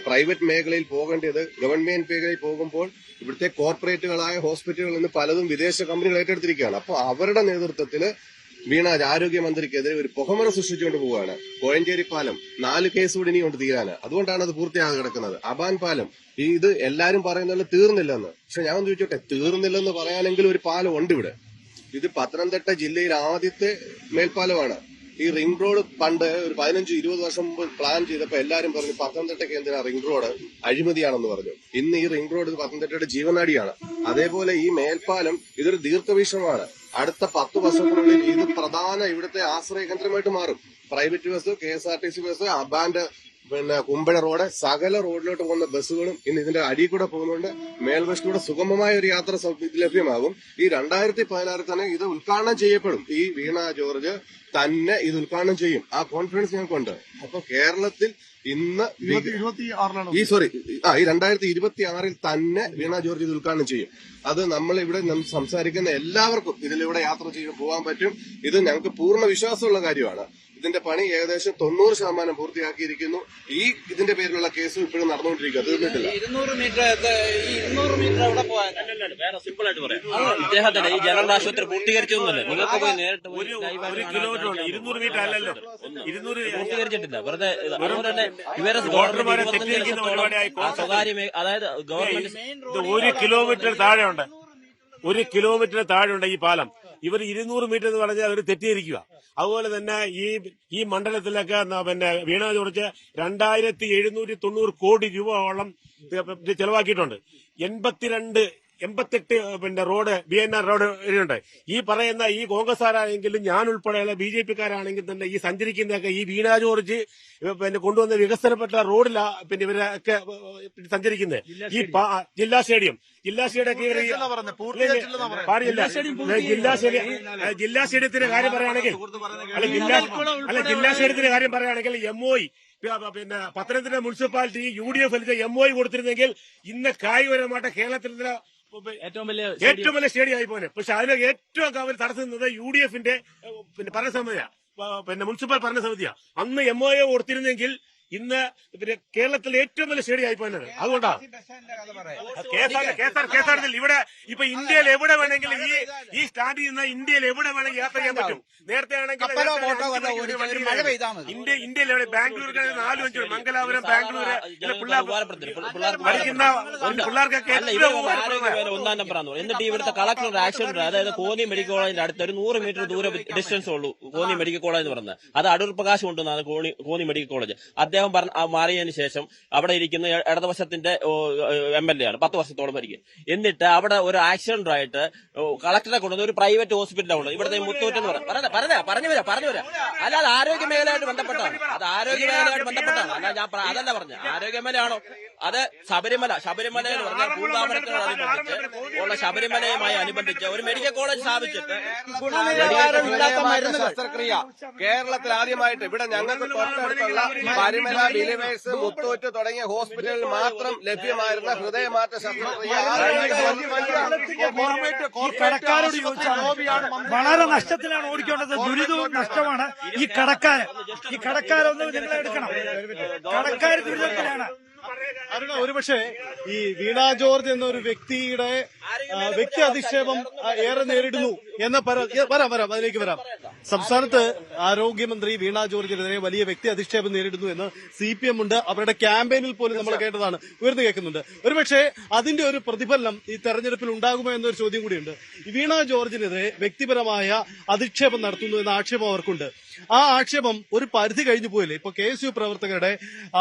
പ്രൈവറ്റ് മേഖലയിൽ പോകേണ്ടത് ഗവൺമെന്റ് മേഖലയിൽ പോകുമ്പോൾ ഇവിടുത്തെ കോർപ്പറേറ്റുകളായ ഹോസ്പിറ്റലുകളിൽ നിന്ന് പലതും വിദേശ കമ്പനികൾ ഏറ്റെടുത്തിരിക്കുകയാണ്. അപ്പൊ അവരുടെ നേതൃത്വത്തിൽ ആരോഗ്യമന്ത്രിക്കെതിരെ ഒരു പുകമറ സൃഷ്ടിച്ചുകൊണ്ട് പോവുകയാണ്. കോഴഞ്ചേരി പാലം 4 കേസ് കൂടി ഇനിയുണ്ട് തീരാന്. അതുകൊണ്ടാണ് അത് പൂർത്തിയാകാതെ കിടക്കുന്നത്. അബാൻ പാലം ഇത് എല്ലാരും പറയുന്നത് തീർന്നില്ലെന്ന്. പക്ഷെ ഞാൻ ചോദിച്ചോട്ടെ, തീർന്നില്ലെന്ന് പറയാനെങ്കിലും ഒരു പാലം ഉണ്ട് ഇവിടെ. ഇത് പത്തനംതിട്ട ജില്ലയിൽ ആദ്യത്തെ മേൽപ്പാലമാണ്. ഈ റിംഗ് റോഡ് പണ്ട് ഒരു 15-20 വർഷം മുമ്പ് പ്ലാൻ ചെയ്തപ്പോ എല്ലാരും പറഞ്ഞു പത്തനംതിട്ടയ്ക്ക് എന്തിനാ റിംഗ് റോഡ്, അഴിമതിയാണെന്ന് പറഞ്ഞു. ഇന്ന് ഈ റിംഗ് റോഡ് പത്തനംതിട്ടയുടെ ജീവനാടിയാണ്. അതേപോലെ ഈ മേൽപ്പാലം ഇതൊരു ദീർഘവീക്ഷണമാണ്. അടുത്ത 10 വർഷത്തിനുള്ളിൽ ഇത് പ്രധാന ഇവിടുത്തെ ആശ്രയ കേന്ദ്രമായിട്ട് മാറും. പ്രൈവറ്റ് ബസ്, KSRTC ബസ്, അബാൻഡ്, കുമ്പഴ റോഡ്, സകല റോഡിലോട്ട് പോകുന്ന ബസ്സുകളും ഇന്ന് ഇതിന്റെ അടിയിൽ കൂടെ പോകുന്നുണ്ട്. മേൽവശത്തൂടെ സുഗമമായ ഒരു യാത്ര ലഭ്യമാകും. ഈ 2016 തന്നെ ഇത് ഉദ്ഘാടനം ചെയ്യപ്പെടും. ഈ വീണ ജോർജ് തന്നെ ഇത് ഉദ്ഘാടനം ചെയ്യും. ആ കോൺഫിഡൻസ് ഞങ്ങൾക്കുണ്ട്. അപ്പൊ കേരളത്തിൽ ഇന്ന് ഈ 2026 തന്നെ വീണ ജോർജ് ഇത് ഉദ്ഘാടനം ചെയ്യും. അത് നമ്മൾ ഇവിടെ സംസാരിക്കുന്ന എല്ലാവർക്കും ഇതിലൂടെ യാത്ര ചെയ്ത് പോകാൻ പറ്റും. ഇത് ഞങ്ങൾക്ക് പൂർണ്ണ വിശ്വാസമുള്ള കാര്യമാണ്. ഇതിന്റെ പണി ഏകദേശം 90% പൂർത്തിയാക്കിയിരിക്കുന്നു. ഇതിന്റെ പേരിലുള്ള കേസ് ഇപ്പോഴും നടന്നുകൊണ്ടിരിക്കുക, തീർന്നിട്ടില്ല. 200 മീറ്റർ എവിടെ പോകാൻ വേറെ സിമ്പിൾ ആയിട്ട് പറയാം. ഇദ്ദേഹത്തിന്റെ ഈ ജനറൽ ആശുപത്രി പൂർത്തീകരിച്ചൊന്നുമല്ല. നിങ്ങൾക്ക് പോയി നേരിട്ട് 1 കിലോമീറ്റർ 200 മീറ്റർ അല്ലല്ലോ, 200 പൂർത്തീകരിച്ചിട്ടില്ല. വെറുതെ അതുകൊണ്ട് തന്നെ ഇവരെ സ്വകാര്യ അതായത് ഗവൺമെന്റ് 1 കിലോമീറ്റർ താഴെയുണ്ട്, 1 കിലോമീറ്റർ താഴെയുണ്ട് ഈ പാലം. ഇവർ 200 മീറ്റർ എന്ന് പറഞ്ഞാൽ അവർ തെറ്റിയിരിക്കുക. അതുപോലെ തന്നെ ഈ മണ്ഡലത്തിലൊക്കെ വീണ ജോർജ് 2,790 കോടി രൂപയോളം ചെലവാക്കിയിട്ടുണ്ട്. 88 റോഡ് BNR റോഡ് ഉണ്ട്. ഈ പറയുന്ന ഈ കോൺഗ്രസ്സുകാരാണെങ്കിലും ഞാൻ ഉൾപ്പെടെയുള്ള BJPക്കാരാണെങ്കിൽ തന്നെ ഈ സഞ്ചരിക്കുന്നതൊക്കെ ഈ വീണ ജോർജ് കൊണ്ടുവന്ന വികസനപ്പെട്ട റോഡിലാ ഇവരൊക്കെ സഞ്ചരിക്കുന്നത്. ഈ ജില്ലാ സ്റ്റേഡിയം ജില്ലാ സ്റ്റേഡിയത്തിന്റെ കാര്യം പറയുകയാണെങ്കിൽ ജില്ലാ സ്റ്റേഡിയത്തിന്റെ കാര്യം പറയുകയാണെങ്കിൽ MOI Pathanamthitta municipality UDF MOI കൊടുത്തിരുന്നെങ്കിൽ ഇന്ന് കായികപരമായിട്ട് കേരളത്തിൽ ഏറ്റവും വലിയ സ്റ്റേഡിയം ആയി പോലെ. പക്ഷെ അതിന് ഏറ്റവും കാവൽ തടസ്സം നിന്നത് UDFന്റെ ഭരണസമിതിയാണ്, മുനിസിപ്പൽ ഭരണസമിതിയാണ്. അന്ന് MOI കൊടുത്തിരുന്നെങ്കിൽ ഇന്ന് കേരളത്തിലെ ഏറ്റവും വലിയ സ്റ്റേഡിയം ആയി പോയത്. അതുകൊണ്ടാണ് KSRTC ഇവിടെ ഇപ്പൊ ഇന്ത്യയിൽ എവിടെ വേണമെങ്കിലും ഈ സ്റ്റാൻഡിൽ നിന്ന് ഇന്ത്യയിൽ എവിടെ വേണമെങ്കിൽ യാത്ര ചെയ്യാൻ പറ്റും. നേരത്തെ ആണെങ്കിൽ ഇന്ത്യയിൽ എവിടെ ബാംഗ്ലൂർ 4-5 മംഗലാപുരം, ബാംഗ്ലൂർ പഠിക്കുന്ന പിള്ളേർക്കൊക്കെ ഒന്നാം നമ്പറാന്ന് പറയും. എന്നിട്ട് ഇവിടുത്തെ കളക്ടറുടെ ആക്ഷൻ, അതായത് കോന്നി മെഡിക്കൽ കോളേജിന്റെ അടുത്ത് ഒരു 100 മീറ്റർ ദൂരം ഡിസ്റ്റൻസ് ഉള്ളൂ കോന്നി മെഡിക്കൽ കോളേജ് എന്ന് പറഞ്ഞത്. അത് അടൂർ പ്രകാശ് കൊണ്ടുവന്നാണ് കോന്നി മെഡിക്കൽ കോളേജ്. അദ്ദേഹം മാറിയതിനു ശേഷം അവിടെ ഇരിക്കുന്ന ഇടതുപക്ഷത്തിന്റെ MLA ആണ്, 10 വർഷത്തോളം ഭരിക്കും. എന്നിട്ട് അവിടെ ഒരു ആക്സിഡന്റായിട്ട് കളക്ടറെ കൊണ്ടുവന്ന ഒരു പ്രൈവറ്റ് ഹോസ്പിറ്റലാണ് ഇവിടുത്തെ മുത്തൂറ്റ് എന്ന് പറഞ്ഞു വരാം. അല്ലാതെ ആരോഗ്യ മേഖലയായിട്ട് ബന്ധപ്പെട്ടാണ്, അത് ആരോഗ്യ മേഖലയായിട്ട് ബന്ധപ്പെട്ടാണ്. അല്ല ഞാൻ അതല്ല പറഞ്ഞ ആരോഗ്യ മേഖലയാണോ, അത് ശബരിമല എന്ന് പറഞ്ഞാൽ പൂങ്കാവനത്തോടനുബന്ധിച്ച് ഉള്ള ശബരിമലയുമായി അനുബന്ധിച്ച് ഒരു മെഡിക്കൽ കോളേജ് സ്ഥാപിച്ചിട്ട് ശസ്ത്രക്രിയ കേരളത്തിൽ ആദ്യമായിട്ട് ഇവിടെ ഞങ്ങൾക്ക് തൊട്ടടുത്തുള്ള പരിമല, ബിലിവേഴ്സ്, മുത്തൂറ്റ് തുടങ്ങിയ ഹോസ്പിറ്റലിൽ മാത്രം ലഭ്യമായിരുന്ന ഹൃദയമാറ്റ ശസ്ത്രക്രിയ വളരെ നഷ്ടത്തിലാണ് ഓടിക്കേണ്ടത്. ദുരിതവും നഷ്ടമാണ് ഈ കടക്കാരൊന്നും നിങ്ങൾ എടുക്കണം. കടക്കാർ ദുരിതത്തിലാണ്. ഒരുപക്ഷെ ഈ വീണ ജോർജ് എന്ന ഒരു വ്യക്തിയുടെ വ്യക്തി അധിക്ഷേപം ഏറെ നേരിടുന്നു എന്ന അതിലേക്ക് വരാം. സംസ്ഥാനത്ത് ആരോഗ്യമന്ത്രി വീണ ജോർജിനെതിരെ വലിയ വ്യക്തി അധിക്ഷേപം നേരിടുന്നു എന്ന് CPM ഉണ്ട്. അവരുടെ ക്യാമ്പയിനിൽ പോലും നമ്മൾ കേട്ടതാണ്, ഉയർന്നു കേൾക്കുന്നുണ്ട്. ഒരുപക്ഷെ അതിന്റെ ഒരു പ്രതിഫലനം ഈ തെരഞ്ഞെടുപ്പിൽ ഉണ്ടാകുമോ എന്നൊരു ചോദ്യം കൂടിയുണ്ട്. വീണ ജോർജിനെതിരെ വ്യക്തിപരമായ അധിക്ഷേപം നടത്തുന്നു എന്ന ആക്ഷേപം അവർക്കുണ്ട്. ആ ആക്ഷേപം ഒരു പരിധി കഴിഞ്ഞു പോയില്ലേ? ഇപ്പൊ KSU പ്രവർത്തകരുടെ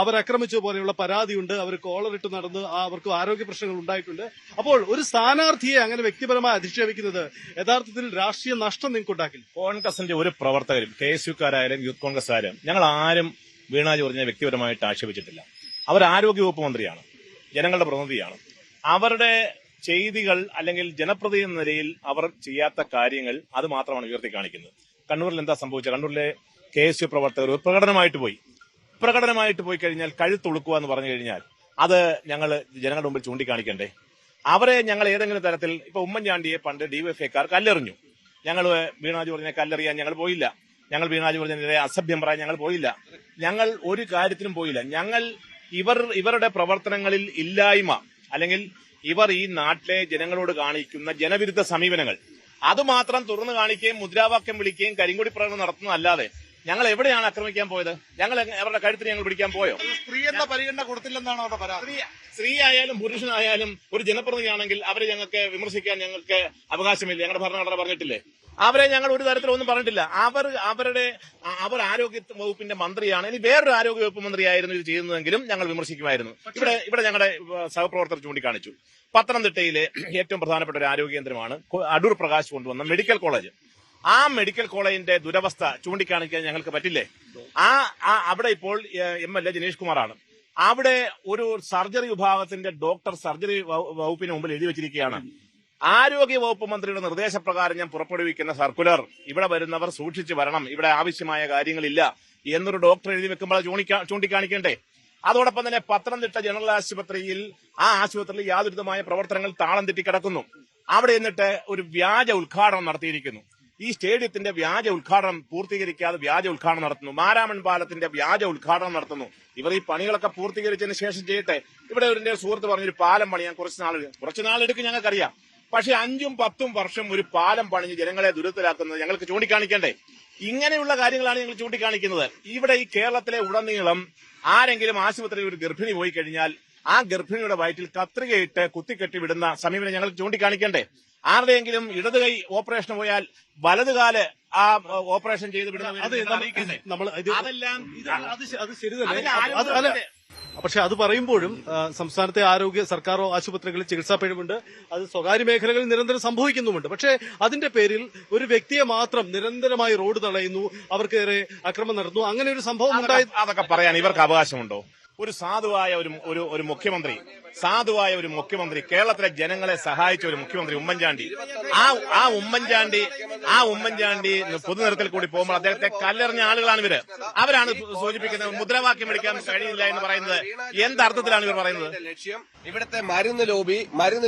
അവരാക്രമിച്ച പോലെയുള്ള പരാതിയുണ്ട്, അവർ കോളറിട്ട് നടന്ന് അവർക്ക് ആരോഗ്യ പ്രശ്നങ്ങൾ ഉണ്ടായിട്ടുണ്ട്. അപ്പോൾ ഒരു സ്ഥാനാർത്ഥിയെ അങ്ങനെ വ്യക്തിപരമായി അധിക്ഷേപിക്കുന്നത് യഥാർത്ഥത്തിൽ രാഷ്ട്രീയ നഷ്ടം നിങ്ങൾക്ക് ഉണ്ടാക്കില്ല. കോൺഗ്രസിന്റെ ഒരു പ്രവർത്തകരും KSUക്കാരായാലും യൂത്ത് കോൺഗ്രസ്സുകാരും ഞങ്ങൾ ആരും വീണ ജോർജിനെ വ്യക്തിപരമായിട്ട് ആക്ഷേപിച്ചിട്ടില്ല. അവർ ആരോഗ്യവകുപ്പ് മന്ത്രിയാണ്, ജനങ്ങളുടെ പ്രതിനിധിയാണ്. അവരുടെ ചെയ്തികൾ അല്ലെങ്കിൽ ജനപ്രതിനിധി എന്ന നിലയിൽ അവർ ചെയ്യാത്ത കാര്യങ്ങൾ അത് മാത്രമാണ് ഉയർത്തി കാണിക്കുന്നത്. കണ്ണൂരിൽ എന്താ സംഭവിച്ചത്? കണ്ണൂരിലെ KSU പ്രവർത്തകർ പ്രകടനമായിട്ട് പോയി കഴിഞ്ഞാൽ കഴുത്തുളുക്കുക എന്ന് പറഞ്ഞു കഴിഞ്ഞാൽ അത് ഞങ്ങൾ ജനങ്ങളുടെ മുമ്പിൽ ചൂണ്ടിക്കാണിക്കണ്ടേ? അവരെ ഞങ്ങൾ ഏതെങ്കിലും തരത്തിൽ ഇപ്പൊ ഉമ്മൻചാണ്ടിയെ പണ്ട് DYFIക്കാർ കല്ലെറിഞ്ഞു. ഞങ്ങൾ വീണ ജോർജിനെ കല്ലെറിയാൻ ഞങ്ങൾ പോയില്ല. ഞങ്ങൾ വീണ ജോർജിനെതിരെ അസഭ്യം പറയാൻ ഞങ്ങൾ പോയില്ല. ഞങ്ങൾ ഒരു കാര്യത്തിനും പോയില്ല. ഞങ്ങൾ ഇവരുടെ പ്രവർത്തനങ്ങളിൽ ഇല്ലായ്മ അല്ലെങ്കിൽ ഇവർ ഈ നാട്ടിലെ ജനങ്ങളോട് കാണിക്കുന്ന ജനവിരുദ്ധ സമീപനങ്ങൾ അതുമാത്രം തുറന്നു കാണിക്കുകയും മുദ്രാവാക്യം വിളിക്കുകയും കരിങ്കൊടി പ്രകടനം നടത്തുന്നതല്ലാതെ ഞങ്ങൾ എവിടെയാണ് ആക്രമിക്കാൻ പോയത്? ഞങ്ങൾ അവരുടെ കഴുത്തിന് ഞങ്ങൾ പിടിക്കാൻ പോയോ? സ്ത്രീ എന്ന പരിഗണന കൊടുത്തില്ലെന്നാണ് അവരുടെ പരാതി. സ്ത്രീ ആയാലും പുരുഷനായാലും ഒരു ജനപ്രതിനിധിയാണെങ്കിൽ അവരെ ഞങ്ങൾക്ക് വിമർശിക്കാൻ ഞങ്ങൾക്ക് അവകാശമില്ല. ഞങ്ങളുടെ ഭരണഘടന പറഞ്ഞിട്ടില്ലേ? അവരെ ഞങ്ങൾ ഒരു തരത്തിലൊന്നും പറഞ്ഞിട്ടില്ല. അവർ ആരോഗ്യ വകുപ്പിന്റെ മന്ത്രിയാണ്. ഇനി വേറൊരു ആരോഗ്യ വകുപ്പ് മന്ത്രിയായിരുന്നു ഇത് ചെയ്യുന്നതെങ്കിലും ഞങ്ങൾ വിമർശിക്കുമായിരുന്നു. ഇവിടെ ഞങ്ങളുടെ സഹപ്രവർത്തകർ ചൂണ്ടിക്കാണിച്ചു. പത്തനംതിട്ടയിലെ ഏറ്റവും പ്രധാനപ്പെട്ട ഒരു ആരോഗ്യ കേന്ദ്രമാണ് അടൂർ പ്രകാശ് കൊണ്ടുവന്ന മെഡിക്കൽ കോളേജ്. ആ മെഡിക്കൽ കോളേജിന്റെ ദുരവസ്ഥ ചൂണ്ടിക്കാണിക്കാൻ ഞങ്ങൾക്ക് പറ്റില്ലേ? അവിടെ ഇപ്പോൾ MLA ജനീഷ് കുമാറാണ്. അവിടെ ഒരു സർജറി വിഭാഗത്തിന്റെ ഡോക്ടർ സർജറി വകുപ്പിന് മുമ്പിൽ എഴുതി വെച്ചിരിക്കുകയാണ്, ആരോഗ്യ വകുപ്പ് മന്ത്രിയുടെ നിർദ്ദേശപ്രകാരം ഞാൻ പുറപ്പെടുവിക്കുന്ന സർക്കുലർ ഇവിടെ വരുന്നവർ സൂക്ഷിച്ചു വരണം, ഇവിടെ ആവശ്യമായ കാര്യങ്ങളില്ല എന്നൊരു ഡോക്ടർ എഴുതി വെക്കുമ്പോൾ ചൂണ്ടിക്കാണിക്കണ്ടേ? അതോടൊപ്പം തന്നെ പത്തനംതിട്ട ജനറൽ ആശുപത്രിയിൽ ആശുപത്രിയിൽ യാതൊരുവിധമായ പ്രവർത്തനങ്ങൾ താളം തെറ്റി കിടക്കുന്നു. അവിടെ എന്നിട്ട് ഒരു വ്യാജ ഉദ്ഘാടനം നടത്തിയിരിക്കുന്നു. ഈ സ്റ്റേഡിയത്തിന്റെ വ്യാജ ഉദ്ഘാടനം പൂർത്തീകരിക്കാതെ വ്യാജ ഉദ്ഘാടനം നടത്തുന്നു. മാരാമൺ പാലത്തിന്റെ വ്യാജ ഉദ്ഘാടനം നടത്തുന്നു. ഇവർ ഈ പണികളൊക്കെ പൂർത്തീകരിച്ചതിന് ശേഷം ചെയ്യട്ടെ. ഇവിടെ ഒരു സുഹൃത്ത് പറഞ്ഞൊരു പാലം പണിയാൻ കുറച്ച് നാളെടുക്കും ഞങ്ങൾക്കറിയാം. പക്ഷെ 5ഉം 10ഉം വർഷം ഒരു പാലം പണിഞ്ഞ് ജനങ്ങളെ ദുരിതത്തിലാക്കുന്നത് ഞങ്ങൾക്ക് ചൂണ്ടിക്കാണിക്കണ്ടേ? ഇങ്ങനെയുള്ള കാര്യങ്ങളാണ് ഞങ്ങൾ ചൂണ്ടിക്കാണിക്കുന്നത്. ഇവിടെ ഈ കേരളത്തിലെ ഉടനീളം ആരെങ്കിലും ആശുപത്രിയിൽ ഒരു ഗർഭിണി പോയി കഴിഞ്ഞാൽ ആ ഗർഭിണിയുടെ വയറ്റിൽ കത്രികയിട്ട് കുത്തിക്കെട്ടി വിടുന്ന സമീപനം ഞങ്ങൾക്ക് ചൂണ്ടിക്കാണിക്കണ്ടേ? ആരുടെയെങ്കിലും ഇടത് കൈ ഓപ്പറേഷൻ പോയാൽ വലതുകാല് ആ ഓപ്പറേഷൻ ചെയ്ത് വിടുന്ന പക്ഷെ അത് പറയുമ്പോഴും സംസ്ഥാനത്തെ സർക്കാർ ആശുപത്രികളിൽ ചികിത്സാ പിഴവുണ്ട്. അത് സ്വകാര്യ മേഖലകളിൽ നിരന്തരം സംഭവിക്കുന്നുമുണ്ട്. പക്ഷേ അതിന്റെ പേരിൽ ഒരു വ്യക്തിയെ മാത്രം നിരന്തരമായി റോഡ് തടയുന്നു, അവർക്കേറെ അക്രമം നടത്തുന്നു, അങ്ങനെ ഒരു സംഭവം ഉണ്ടായി. അതൊക്കെ പറയാൻ ഇവർക്ക് അവകാശമുണ്ടോ? ഒരു സാധുവായ ഒരു മുഖ്യമന്ത്രി കേരളത്തിലെ ജനങ്ങളെ സഹായിച്ച ഒരു മുഖ്യമന്ത്രി ഉമ്മൻചാണ്ടി, ആ ഉമ്മൻചാണ്ടി പൊതുനിരത്തിൽ കൂടി പോകുമ്പോൾ അദ്ദേഹത്തെ കല്ലെറിഞ്ഞ ആളുകളാണ് ഇവര്. അവരാണ് സൂചിപ്പിക്കുന്നത് മുദ്രാവാക്യം വിളിക്കാൻ കഴിയില്ല എന്ന് പറയുന്നത്. എന്തർത്ഥത്തിലാണ് ഇവർ പറയുന്നത്? ലക്ഷ്യം ഇവിടുത്തെ മരുന്ന്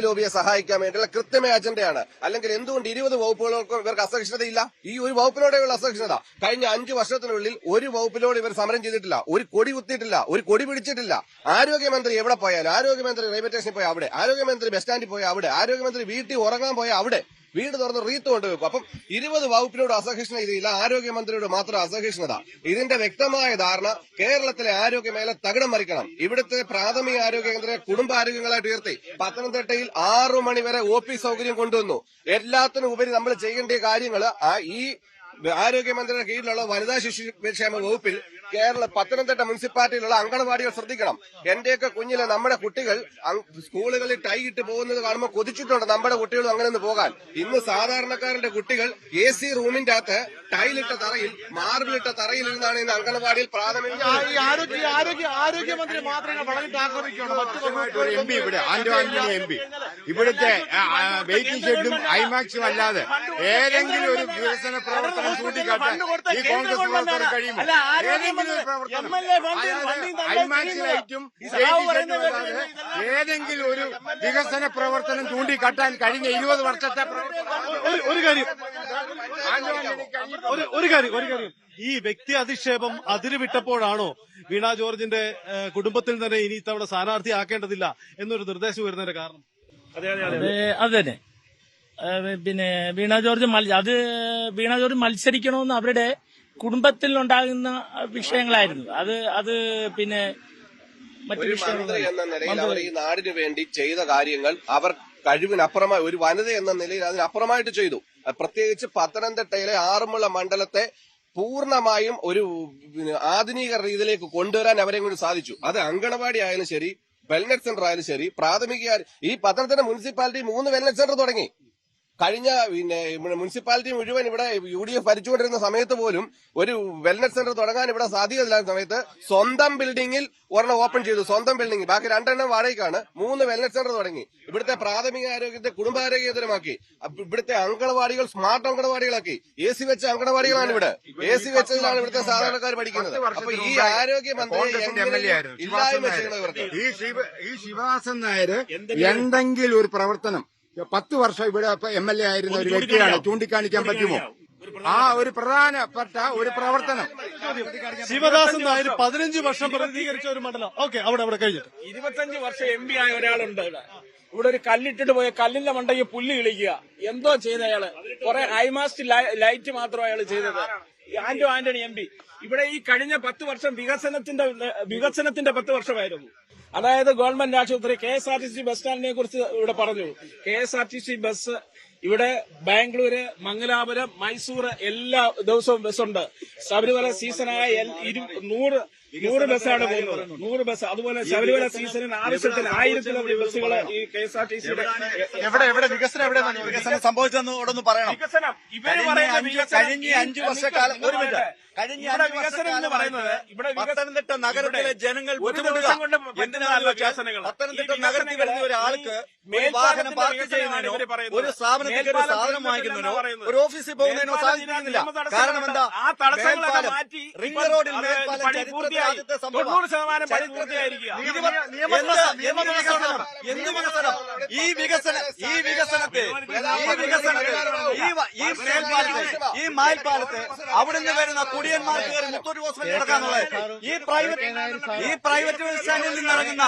ലോബിയെ സഹായിക്കാൻ വേണ്ടിയുള്ള കൃത്യമായ അജണ്ടയാണ്. അല്ലെങ്കിൽ എന്തുകൊണ്ട് 20 വകുപ്പുകൾക്കും ഇവർക്ക് അസഹിഷ്ണുതയില്ല? ഈ ഒരു വകുപ്പിനോടെയുള്ള അസഹിഷ്ണുത കഴിഞ്ഞ 5 വർഷത്തിനുള്ളിൽ ഒരു വകുപ്പിനോട് ഇവർ സമരം ചെയ്തിട്ടില്ല, ഒരു കൊടി കുത്തിയിട്ടില്ല, ഒരു കൊടി പിടിച്ചിട്ടില്ല. ആരോഗ്യമന്ത്രി എവിടെ പോയാലും, ആരോഗ്യമന്ത്രി റെയിൽവേ സ്റ്റേഷനിൽ പോയാൽ അവിടെ, ആരോഗ്യമന്ത്രി ബസ് സ്റ്റാൻഡിൽ പോയാൽ അവിടെ, ആരോഗ്യമന്ത്രി വീട്ടിൽ ഉറങ്ങാൻ പോയാൽ അവിടെ, വീട് തുറന്ന് റീത്ത് കൊണ്ടുവെക്കും. അപ്പം 20 വകുപ്പിനോട് അസഹിഷ്ണുതയില്ല, ആരോഗ്യമന്ത്രിയോട് മാത്രം അസഹിഷ്ണുത. ഇതിന്റെ വ്യക്തമായ ധാരണ കേരളത്തിലെ ആരോഗ്യമേഖല തകിടം മറിക്കണം. ഇവിടുത്തെ പ്രാഥമിക ആരോഗ്യ കേന്ദ്രം കുടുംബാരോഗ്യങ്ങളായിട്ട് ഉയർത്തി. പത്തനംതിട്ടയിൽ 6 മണി വരെ OP സൗകര്യം കൊണ്ടുവന്നു. എല്ലാത്തിനും ഉപരി നമ്മൾ ചെയ്യേണ്ട കാര്യങ്ങൾ ഈ ആരോഗ്യമന്ത്രിയുടെ കീഴിലുള്ള വനിതാ ശിശുക്ഷേമ വകുപ്പിൽ പത്തനംതിട്ട മുനിസിപ്പാലിറ്റിയിലുള്ള അങ്കണവാടികൾ ശ്രദ്ധിക്കണം. എന്റെയൊക്കെ കുഞ്ഞിലെ നമ്മുടെ കുട്ടികൾ സ്കൂളുകളിൽ ടൈ ഇട്ട് പോകുന്നത് കാണുമ്പോൾ കൊതിച്ചിട്ടുണ്ട് നമ്മുടെ കുട്ടികളും അങ്ങനെ ഒന്ന് പോകാൻ. ഇന്ന് സാധാരണക്കാരന്റെ കുട്ടികൾ AC റൂമിന്റെ അകത്ത് ടൈലിട്ട തറയിൽ, മാർബിളിട്ട തറയിൽ ഇരുന്നാണ് ഇന്ന് അങ്കണവാടിയിൽ പ്രാഥമിക ആരോഗ്യമന്ത്രി മാത്രമേ വളരെയിട്ട് ആക്രമിക്കുകയാണ്. MP ഇവിടെ MP ഇവിടുത്തെ വെയിറ്റിംഗ് ഷെഡും ഐമാക്സും അല്ലാതെ ഏതെങ്കിലും ഒരു വികസന പ്രവർത്തനം ചൂണ്ടിക്കാട്ടാൻ ഈ കോൺഗ്രസ് പ്രവർത്തനം കഴിയുമോ? ഐമാക്സിലായിട്ടും ഏതെങ്കിലും ഒരു വികസന പ്രവർത്തനം ചൂണ്ടിക്കാട്ടാൻ കഴിഞ്ഞ 20 വർഷത്തെ ഒരു കാര്യം ഈ വ്യക്തി അധിക്ഷേപം അതിരുവിട്ടപ്പോഴാണോ വീണ ജോർജിന്റെ കുടുംബത്തിൽ തന്നെ ഇനി ഇത്തവണ സ്ഥാനാർത്ഥി ആക്കേണ്ടതില്ല എന്നൊരു നിർദ്ദേശം വരുന്നതിന്റെ കാരണം? അത് തന്നെ. പിന്നെ വീണ ജോർജ് മത്സരിക്കണമെന്ന് അവരുടെ കുടുംബത്തിൽ ഉണ്ടാകുന്ന വിഷയങ്ങളായിരുന്നു. അത് പിന്നെ മറ്റു മന്ത്രി എന്ന നിലയിൽ അവർ ഈ നാടിന് വേണ്ടി ചെയ്ത കാര്യങ്ങൾ അവർ കഴിവിനപ്പുറമായി, ഒരു വനിത എന്ന നിലയിൽ അതിനപ്പുറമായിട്ട് ചെയ്തു. പ്രത്യേകിച്ച് പത്തനംതിട്ടയിലെ ആറന്മുള മണ്ഡലത്തെ പൂർണ്ണമായും ഒരു ആധുനിക രീതിയിലേക്ക് കൊണ്ടുവരാൻ അവരെ കൊണ്ട് സാധിച്ചു. അത് അങ്കണവാടി ആയാലും ശരി, വെൽനസ് സെന്റർ ആയാലും ശരി, പ്രാഥമിക ഈ പത്തനംതിട്ട മുനിസിപ്പാലിറ്റി 3 വെൽനസ് സെന്റർ തുടങ്ങി. കഴിഞ്ഞ മുനിസിപ്പാലിറ്റി മുഴുവൻ ഇവിടെ UDF ഭരിച്ചുകൊണ്ടിരുന്ന സമയത്ത് പോലും ഒരു വെൽനസ് സെന്റർ തുടങ്ങാൻ ഇവിടെ സാധ്യതയില്ലാത്ത സമയത്ത് സ്വന്തം ബിൽഡിംഗിൽ ഒരെണ്ണം ഓപ്പൺ ചെയ്തു. സ്വന്തം ബിൽഡിംഗ്, ബാക്കി 2 വാടകയ്ക്കാണ്. 3 വെൽനസ് സെന്റർ തുടങ്ങി. ഇവിടുത്തെ പ്രാഥമിക ആരോഗ്യത്തെ കുടുംബാരോഗ്യകരമാക്കി. ഇവിടുത്തെ അങ്കണവാടികൾ സ്മാർട്ട് അങ്കണവാടികളാക്കി. AC വെച്ച അങ്കണവാടികളാണ് ഇവിടെ. AC വെച്ചതിലാണ് ഇവിടുത്തെ സാധാരണക്കാർ പഠിക്കുന്നത്. അപ്പൊ ഈ ആരോഗ്യമന്ത്രി ഇല്ലായ്മ ചെയ്യുന്നവർക്ക് ഈ ശിവദാസൻ നായർ എന്തെങ്കിലും ഒരു പ്രവർത്തനം 10 വർഷം ഇവിടെ MLA ആയിരുന്ന ഒരു വ്യക്തിയാണ്, ചൂണ്ടിക്കാണിക്കാൻ പറ്റുമോ? ആ ഒരു പ്രധാനപ്പെട്ട ഒരു പ്രവർത്തനം ശിവദാസൻ നായർ 15 വർഷം പ്രതിനിധീകരിച്ച ഒരു മണ്ഡലം. ഓക്കെ, അവിടെ കഴിഞ്ഞിട്ട് 25 വർഷം MP ആയ ഒരാളുണ്ട് ഇവിടെ ഒരു കല്ലിട്ടിട്ട് പോയ കല്ലിന്റെ മണ്ടയ്ക്ക് പുല്ല് കിളിക്കുക. എന്തോ ചെയ്ത അയാള്? കുറെ ഹൈമാസ്റ്റ് ലൈറ്റ് മാത്രം അയാൾ ചെയ്തത്. ആന്റണി MP ഇവിടെ ഈ കഴിഞ്ഞ 10 വർഷം വികസനത്തിന്റെ 10 വർഷമായിരുന്നു. അതായത് ഗവൺമെന്റ് ആശുപത്രി, KSRTC ബസ് സ്റ്റാൻഡിനെ കുറിച്ച് ഇവിടെ പറഞ്ഞു. KSRTC ബസ് ഇവിടെ ബാംഗ്ലൂര്, മംഗലാപുരം, മൈസൂർ എല്ലാ ദിവസവും ബസ്സുണ്ട്. ശബരിമല സീസണായ 100 ബസ്സാണ് പോകുന്നത്. 100 ബസ്. അതുപോലെ ശബരിമല സീസണിന് ആവശ്യത്തിന് 1000 ബസ്സുകൾ ഈ KSRTCയുടെ വികസനം സംഭവിച്ചെന്ന് ഉടനെ പറയണം. വികസനം ഇവര് പറയുന്ന കഴിഞ്ഞ 5 വർഷക്കാലം വികസനം എന്ന് പറയുന്നത് ഇവിടെ പത്തനംതിട്ട നഗരത്തിലെ ജനങ്ങൾ ബുദ്ധിമുട്ടുക. പത്തനംതിട്ട നഗരത്തിൽ വരുന്ന ഒരാൾക്ക് വാഹനം പാർക്ക് ചെയ്യുന്നതിനോ, ഒരു സ്ഥാപനത്തിൽ ഒരു സാധനം വാങ്ങിക്കുന്നതിനോ, ഒരു ഓഫീസിൽ പോകുന്നതിനോ സാധിക്കുന്നില്ല. കാരണം എന്താ? റിംഗ് റോഡിൽ മേൽപ്പാലം ചരിത്രത്തിൽ ആദ്യത്തെ സംഭവം. ഈ മേൽപ്പാലത്തെ അവിടുന്ന് വരുന്ന കുടിയന്മാർക്ക് കയറി മുത്തൂറ്റ് ഹോസ്പിറ്റലിൽ നടക്കാന്നുള്ളത് ഈ പ്രൈവറ്റ് ബസ് സ്റ്റാൻഡിൽ നിന്ന് ഇറങ്ങുന്ന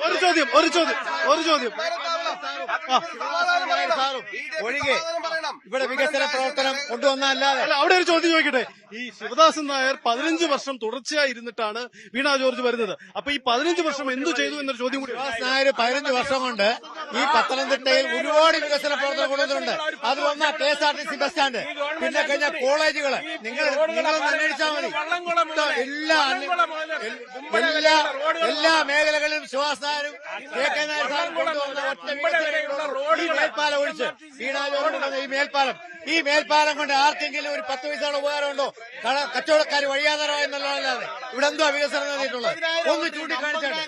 ഒരു ചോദ്യം ഒഴികെ ഇവിടെ വികസന പ്രവർത്തനം കൊണ്ടുവന്നല്ലാതെ. അവിടെ ഒരു ചോദ്യം ചോദിക്കട്ടെ. ഈ ശിവദാസൻ നായർ 15 വർഷം തുടർച്ചയായി ഇരുന്നിട്ടാണ് വീണ ജോർജ് വരുന്നത്. അപ്പൊ ഈ 15 വർഷം എന്തു ചെയ്തു എന്നൊരു ചോദ്യം കൂടി. ശിവദാസൻ നായർ 15 വർഷം കൊണ്ട് ഈ പത്തനംതിട്ടയിൽ ഒരുപാട് വികസന പ്രവർത്തനം കൊണ്ടുവന്നിട്ടുണ്ട്. അത് വന്ന KSRTC ബസ് സ്റ്റാൻഡ്, പിന്നെ കഴിഞ്ഞ കോളേജുകള് നിങ്ങളൊന്ന് അന്വേഷിച്ചാൽ മതി. എല്ലാ മേഖലകളിലും ശിവദാസൻ നായരും KK നായർ സാറും കൊണ്ടുവന്ന ഒറ്റ ഈ മേൽപ്പാലം ഒഴിച്ച് വീണ ജോർജ് ഈ മേൽപ്പാലം കൊണ്ട് ആർക്കെങ്കിലും ഒരു 10 പൈസയുടെ ഉപകാരമുണ്ടോ? കച്ചവടക്കാർ വഴിയാധാരമായി എന്നുള്ളതല്ലാതെ ഇവിടെ എന്തോ വികസനം നടത്തിയിട്ടുള്ളത് ഒന്ന് ചൂണ്ടിക്കാണിച്ചാണ്.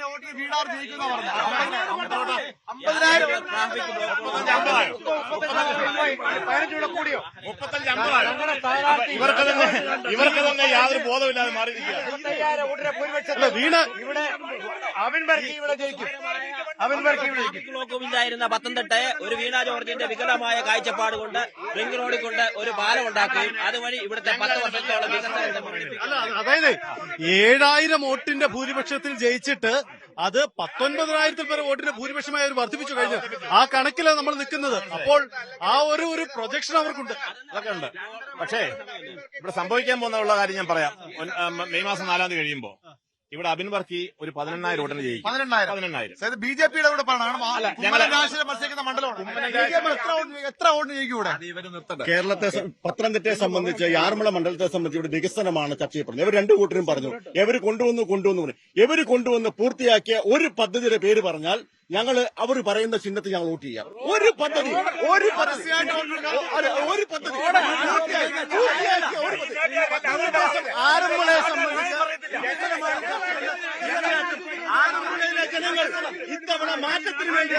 ഇവർക്ക് തന്നെ യാതൊരു ബോധമില്ലാതെ മാറിയിരിക്കുകയാണ്. വീണ ഇവിടെ ഇവിടെ ജയിക്കും. ായിരുന്ന പത്തനംതിട്ടയെ ഒരു വീണ ജോർജിന്റെ വികലമായ കാഴ്ചപ്പാട് കൊണ്ട് റിംഗ് റോഡിൽ കൊണ്ട് ഒരു പാലം ഉണ്ടാക്കുകയും അതുവഴി ഇവിടുത്തെ 10 വർഷത്തോളം വികസനം. അതായത് 7000 വോട്ടിന്റെ ഭൂരിപക്ഷത്തിൽ ജയിച്ചിട്ട് അത് 19,000 പേരെ വോട്ടിന്റെ ഭൂരിപക്ഷമായി അവർ വർദ്ധിപ്പിച്ചു കഴിഞ്ഞു. ആ കണക്കിലാണ് നമ്മൾ നിൽക്കുന്നത്. അപ്പോൾ ആ ഒരു പ്രൊജക്ഷൻ അവർക്കുണ്ട്. അതൊക്കെ ഉണ്ട്. പക്ഷേ ഇവിടെ സംഭവിക്കാൻ പോകുന്ന കാര്യം ഞാൻ പറയാം. മെയ് മാസം 4-ാം തീയതി കഴിയുമ്പോ ഇവിടെ അബിൻ വർക്കി ഒരു 18,000 വോട്ടിന് ജയിക്കും. 18,000 BJPയുടെ കൂടെ മത്സരിക്കുന്ന മണ്ഡലമാണ്. എത്ര വോട്ടിന് ജയിക്കും ഇവിടെ? കേരളത്തെ പത്തനംതിട്ടയെ സംബന്ധിച്ച് ആറന്മുള മണ്ഡലത്തെ സംബന്ധിച്ച് ഇവിടെ വികസനമാണ് ചർച്ച ചെയ്യപ്പെടുന്നത്. ഇവർ 2 കൂട്ടരും പറഞ്ഞു ഇവർ കൊണ്ടുവന്ന് പൂർത്തിയാക്കിയ ഒരു പദ്ധതിയുടെ പേര് പറഞ്ഞാൽ ഞങ്ങൾ അവർ പറയുന്ന ചിഹ്നത്തിൽ ഞങ്ങൾ വോട്ട് ചെയ്യാം. ഒരു പദ്ധതി ആറന്മുളയെ സംബന്ധിച്ച് ആറന്മുളയിലെ ജനങ്ങൾ ഇത്തവണ മാറ്റത്തിന് വേണ്ടി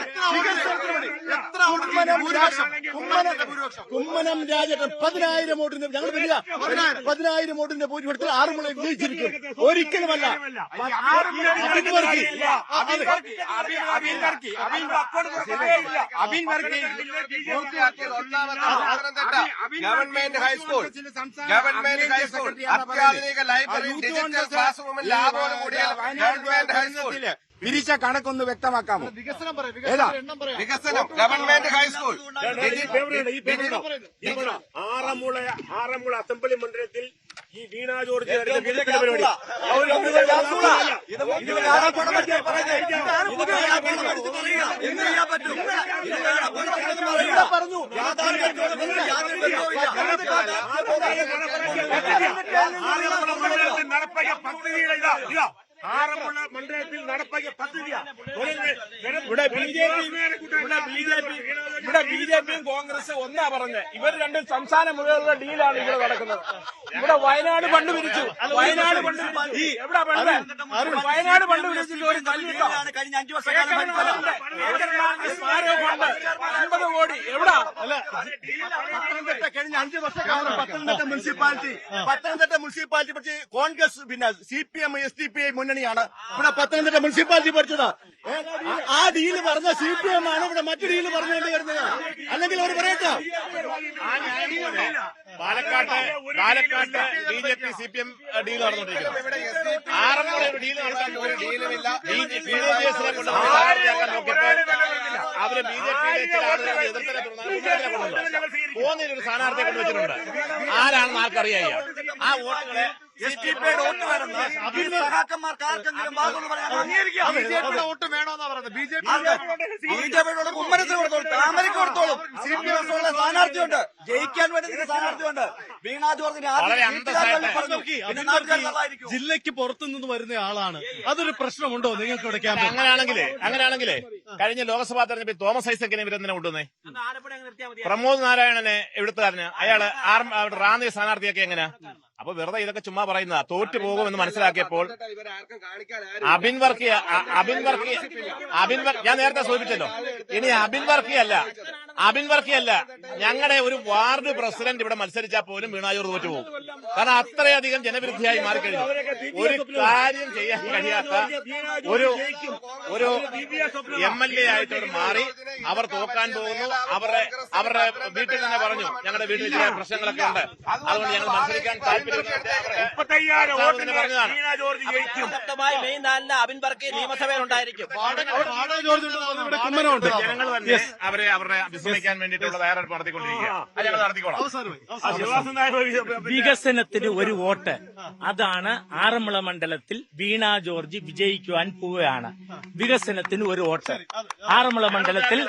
കുമ്മനം രാജേട്ടൻ 10,000 വോട്ടിന് ഞങ്ങൾ വരിക 10,000 വോട്ടിന്റെ ഭൂരിപക്ഷത്തിൽ ആറന്മുളയിൽ വിജയിച്ചിരിക്കും. ഒരിക്കലുമല്ല. ഗവൺമെന്റ് ഹൈസ്കൂൾ അത്യാധുനിക ലൈബ്രറി, ഡിജിറ്റൽ ക്ലാസ് റൂമിൽ ലാബോട് കൂടിയ ഗവൺമെന്റ് ഹൈസ്കൂൾ. പിരിച്ച കണക്കൊന്ന് വ്യക്തമാക്കാമോ? വികസനം ഗവൺമെന്റ് ഹൈസ്കൂൾ. ആറന്മുള അസംബ്ലി മണ്ഡലത്തിൽ ഈ വീണ ജോർജ് നടത്തിയ വികസന പരിപാടി നടപ്പാക്കിയ പദ്ധതിയുടെ ഇതാ ആറന്മുള മണ്ഡലത്തിൽ നടപ്പാക്കിയ പദ്ധതിയാണ്. ഇവിടെ ബി ജെ പിയും കോൺഗ്രസ് ഒന്നാ പറഞ്ഞത്. ഇവർ രണ്ടും സംസ്ഥാന മുഴുവനുള്ള ഡീലാണ് ഇവിടെ നടക്കുന്നത്. ഇവിടെ വയനാട് ഫണ്ട് പിരിച്ചു. വയനാട് ഫണ്ട് എവിടെ വയനാട് ഫണ്ട് പിരിച്ചിട്ട് ഒരു കല്ലിട്ടോ കഴിഞ്ഞ 5 വർഷക്കാലം സ്മാരക ഫണ്ട് 50 കോടി എവിടാ? കഴിഞ്ഞ 5 വർഷക്കാലം പത്തനംതിട്ട മുനിസിപ്പാലിറ്റി പക്ഷേ കോൺഗ്രസ് പിന്നെ CPM SDPI മുന്നണിയാണ് ഇവിടെ പത്തനംതിട്ട മുനിസിപ്പാലിറ്റി ഭരിച്ചത്. ആ ഡീല് പറഞ്ഞ CPM ആണ് ഇവിടെ മറ്റു ഡീല് പറഞ്ഞുകൊണ്ട് വരുന്നത്. അല്ലെങ്കിൽ അവർ പറയട്ടെ, പാലക്കാട്ട് BJP CPM ഡീൽ നടന്നുകൊണ്ടിരിക്കുന്നത്. ആറന്മുള ഒരു ഡീൽ നടത്താൻ ഒരു ഡീലുമില്ല. BJPയെ കൊണ്ട് സ്ഥാനാർത്ഥിയാക്കാൻ നോക്കിയപ്പോൾ അവര് BJPയിലെ ചില ആളുകളെ എതിർത്തനെ തോന്നിയ ഒരു സ്ഥാനാർത്ഥിയെ കൊണ്ടുവച്ചിട്ടുണ്ട്. ആരാണെന്ന് ആർക്കറിയാം. ആ വോട്ടുകളെ SDPയുടെ വോട്ട് വേണം. സഹാക്കന്മാർക്ക് ആർക്കെങ്കിലും BJPയുടെ വോട്ട് വേണമെന്നാ പറയുന്നത്. ബിജെപിയുടെ കുമ്മനത്തിന് കൊടുത്തോളും, താമരയ്ക്ക് കൊടുത്തോളും. CPM സ്ഥാനാർത്ഥിയുണ്ട്, ജയിക്കാൻ വേണ്ടി സ്ഥാനാർത്ഥിയുണ്ട്. വീണ ജോർജിനെ ജില്ലയ്ക്ക് പുറത്തുനിന്ന് വരുന്ന ആളാണ്. അതൊരു പ്രശ്നമുണ്ടോ നിങ്ങൾക്ക് ഇവിടെ ക്യാമ്പ്? അങ്ങനെയാണെങ്കിലേ കഴിഞ്ഞ ലോക്സഭാ തെരഞ്ഞെടുപ്പിൽ തോമസ് ഐസക്കിനെ ഇവരെന്തിനെ കൊണ്ടുവന്നേ? പ്രമോദ് നാരായണനെ എവിടുത്തുകാരന് അയാള് റാന്നി സ്ഥാനാർത്ഥിയൊക്കെ എങ്ങനെയാ? അപ്പൊ വെറുതെ ഇതൊക്കെ ചുമ്മാ പറയുന്നതാ. തോറ്റു പോകുമെന്ന് മനസ്സിലാക്കിയപ്പോൾ അബിൻ വർക്കി ഞാൻ നേരത്തെ സൂചിപ്പിച്ചല്ലോ. ഇനി അബിൻ വർക്കിയല്ല ഞങ്ങളുടെ ഒരു വാർഡ് പ്രസിഡന്റ് ഇവിടെ മത്സരിച്ചാൽ പോലും വീണ ജോർജ് തോറ്റു പോകും. കാരണം അത്രയധികം ജനവിരുദ്ധിയായി മാറിക്കഴിഞ്ഞു. ഒരു കാര്യം ചെയ്യാൻ കഴിയാത്ത ഒരു MLA ആയിട്ട് അവർ മാറി. അവർ തോക്കാൻ പോകുന്നു. അവരുടെ വീട്ടിൽ തന്നെ പറഞ്ഞു, ഞങ്ങളുടെ വീട്ടിൽ ചില പ്രശ്നങ്ങളൊക്കെ ഉണ്ട്, അതുകൊണ്ട് ഞങ്ങൾ മത്സരിക്കാൻ താല്പര്യം. 35,000 വോട്ടിന് വീണ ജോർജ് ജയിക്കും. മെയ് 4 അബിൻ വർക്കി നിയമസഭയിൽ ഉണ്ടായിരിക്കും. ജനങ്ങൾ തന്നെ അവരുടെ വിശ്രമിക്കാൻ വേണ്ടിയിട്ടുള്ള തയ്യാറെടുപ്പ് നടത്തിക്കൊണ്ടിരിക്കുക. അത് ഞങ്ങൾ നടത്തിക്കോളാം. വികസനത്തിന് ഒരു വോട്ട്, അതാണ് ആറന്മുള മണ്ഡലത്തിൽ വീണ ജോർജ് വിജയിക്കുവാൻ പോവുകയാണ്. വികസനത്തിന് ഒരു വോട്ട് ആറന്മുള മണ്ഡലത്തിൽ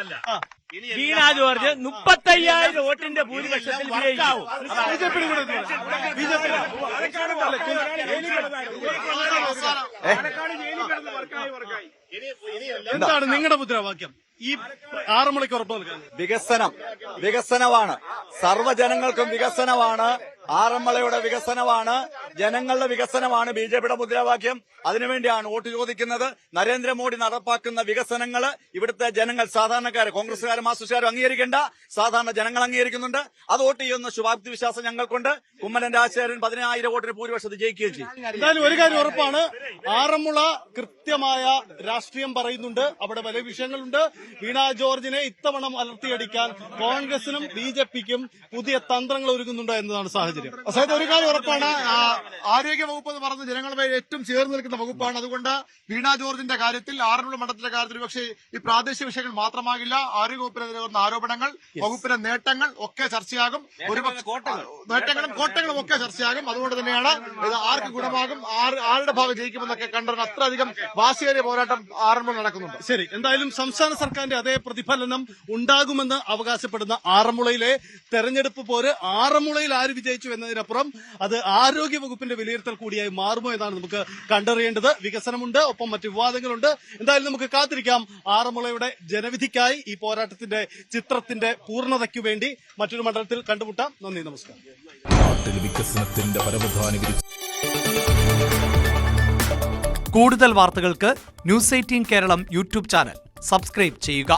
വീണ ജോർജ് 35,000 വോട്ടിന്റെ ഭൂരിപക്ഷത്തിൽ വിജയിക്കും. എന്താണ് നിങ്ങളുടെ മുദ്രാവാക്യം ഈ ആറന്മുളയ്ക്ക് ഉറപ്പ് നൽകാൻ? വികസനമാണ്. സർവ്വജനങ്ങൾക്കും വികസനമാണ്. ആറന്മുളയുടെ വികസനമാണ്, ജനങ്ങളുടെ വികസനമാണ് BJPയുടെ മുദ്രാവാക്യം. അതിനുവേണ്ടിയാണ് വോട്ട് ചോദിക്കുന്നത്. നരേന്ദ്രമോദി നടപ്പാക്കുന്ന വികസനങ്ങള് ഇവിടുത്തെ ജനങ്ങൾ, സാധാരണക്കാര്, കോൺഗ്രസുകാരും മാർക്സിസ്റ്റുകാരും അംഗീകരിക്കേണ്ട, സാധാരണ ജനങ്ങൾ അംഗീകരിക്കുന്നുണ്ട്. അത് വോട്ട് ചെയ്യുന്ന ശുഭാപ്തി വിശ്വാസം ഞങ്ങൾക്കുണ്ട്. കുമ്മനം രാജശേഖരൻ 10,000 വോട്ടിന് ഭൂരിപക്ഷത്തിൽ ജയിക്കുകയും ചെയ്യും. എന്തായാലും ഒരു കാര്യം ഉറപ്പാണ്, ആറന്മുള കൃത്യമായ രാഷ്ട്രീയം പറയുന്നുണ്ട്. അവിടെ പല വിഷയങ്ങളുണ്ട്. വീണ ജോർജിനെ ഇത്തവണ അലർത്തിയടിക്കാൻ കോൺഗ്രസിനും BJPക്കും പുതിയ തന്ത്രങ്ങൾ ഒരുങ്ങുന്നുണ്ട് എന്നതാണ് സാഹചര്യം. അതായത് ഒരു കാര്യം ഉറപ്പാണ്, ആരോഗ്യ വകുപ്പ് എന്ന് പറഞ്ഞ ജനങ്ങളുമായി ഏറ്റവും ചേർന്ന് നിൽക്കുന്ന വകുപ്പാണ്. അതുകൊണ്ട് വീണ ജോർജിന്റെ കാര്യത്തിൽ, ആറന്മുള മണ്ഡലത്തിന്റെ കാര്യത്തിൽ പക്ഷേ ഈ പ്രാദേശിക വിഷയങ്ങൾ മാത്രമാകില്ല, ആരോഗ്യവകുപ്പിനെതിരെ വരുന്ന ആരോപണങ്ങൾ, വകുപ്പിന്റെ നേട്ടങ്ങൾ ഒക്കെ ചർച്ചയാകും. നേട്ടങ്ങളും കോട്ടങ്ങളും ഒക്കെ ചർച്ചയാകും. അതുകൊണ്ട് തന്നെയാണ് ഇത് ആർക്ക് ഗുണമാകും, ആരുടെ ഭാഗം ജയിക്കുമെന്നൊക്കെ കണ്ടറിഞ്ഞ് അത്രയധികം വാശിയേറിയ പോരാട്ടം ആറന്മുള നടക്കുന്നുണ്ട്. ശരി, എന്തായാലും സംസ്ഥാന സർക്കാരിന്റെ അതേ പ്രതിഫലനം ഉണ്ടാകുമെന്ന് അവകാശപ്പെടുന്ന ആറന്മുളയിലെ തെരഞ്ഞെടുപ്പ് പോര് ആറന്മുളയിൽ ആര് വിജയിച്ചു എന്നതിനപ്പുറം അത് ആരോഗ്യ വകുപ്പിന്റെ വിലയിരുത്തൽ കൂടിയായി മാറുമോ എന്നാണ് നമുക്ക് കണ്ടറിയേണ്ടത്. വികസനമുണ്ട്, ഒപ്പം മറ്റു വിവാദങ്ങളുണ്ട്. എന്തായാലും നമുക്ക് കാത്തിരിക്കാം ആറന്മുളയുടെ ജനവിധിക്കായി. ഈ പോരാട്ടത്തിന്റെ ചിത്രത്തിന്റെ പൂർണ്ണതയ്ക്കു വേണ്ടി മറ്റൊരു മണ്ഡലത്തിൽ കണ്ടുമുട്ടാം. നന്ദി, നമസ്കാരം. വികസനത്തിന്റെ കൂടുതൽ വാർത്തകൾക്ക് News 18 Keralam YouTube channel subscribe ചെയ്യുക.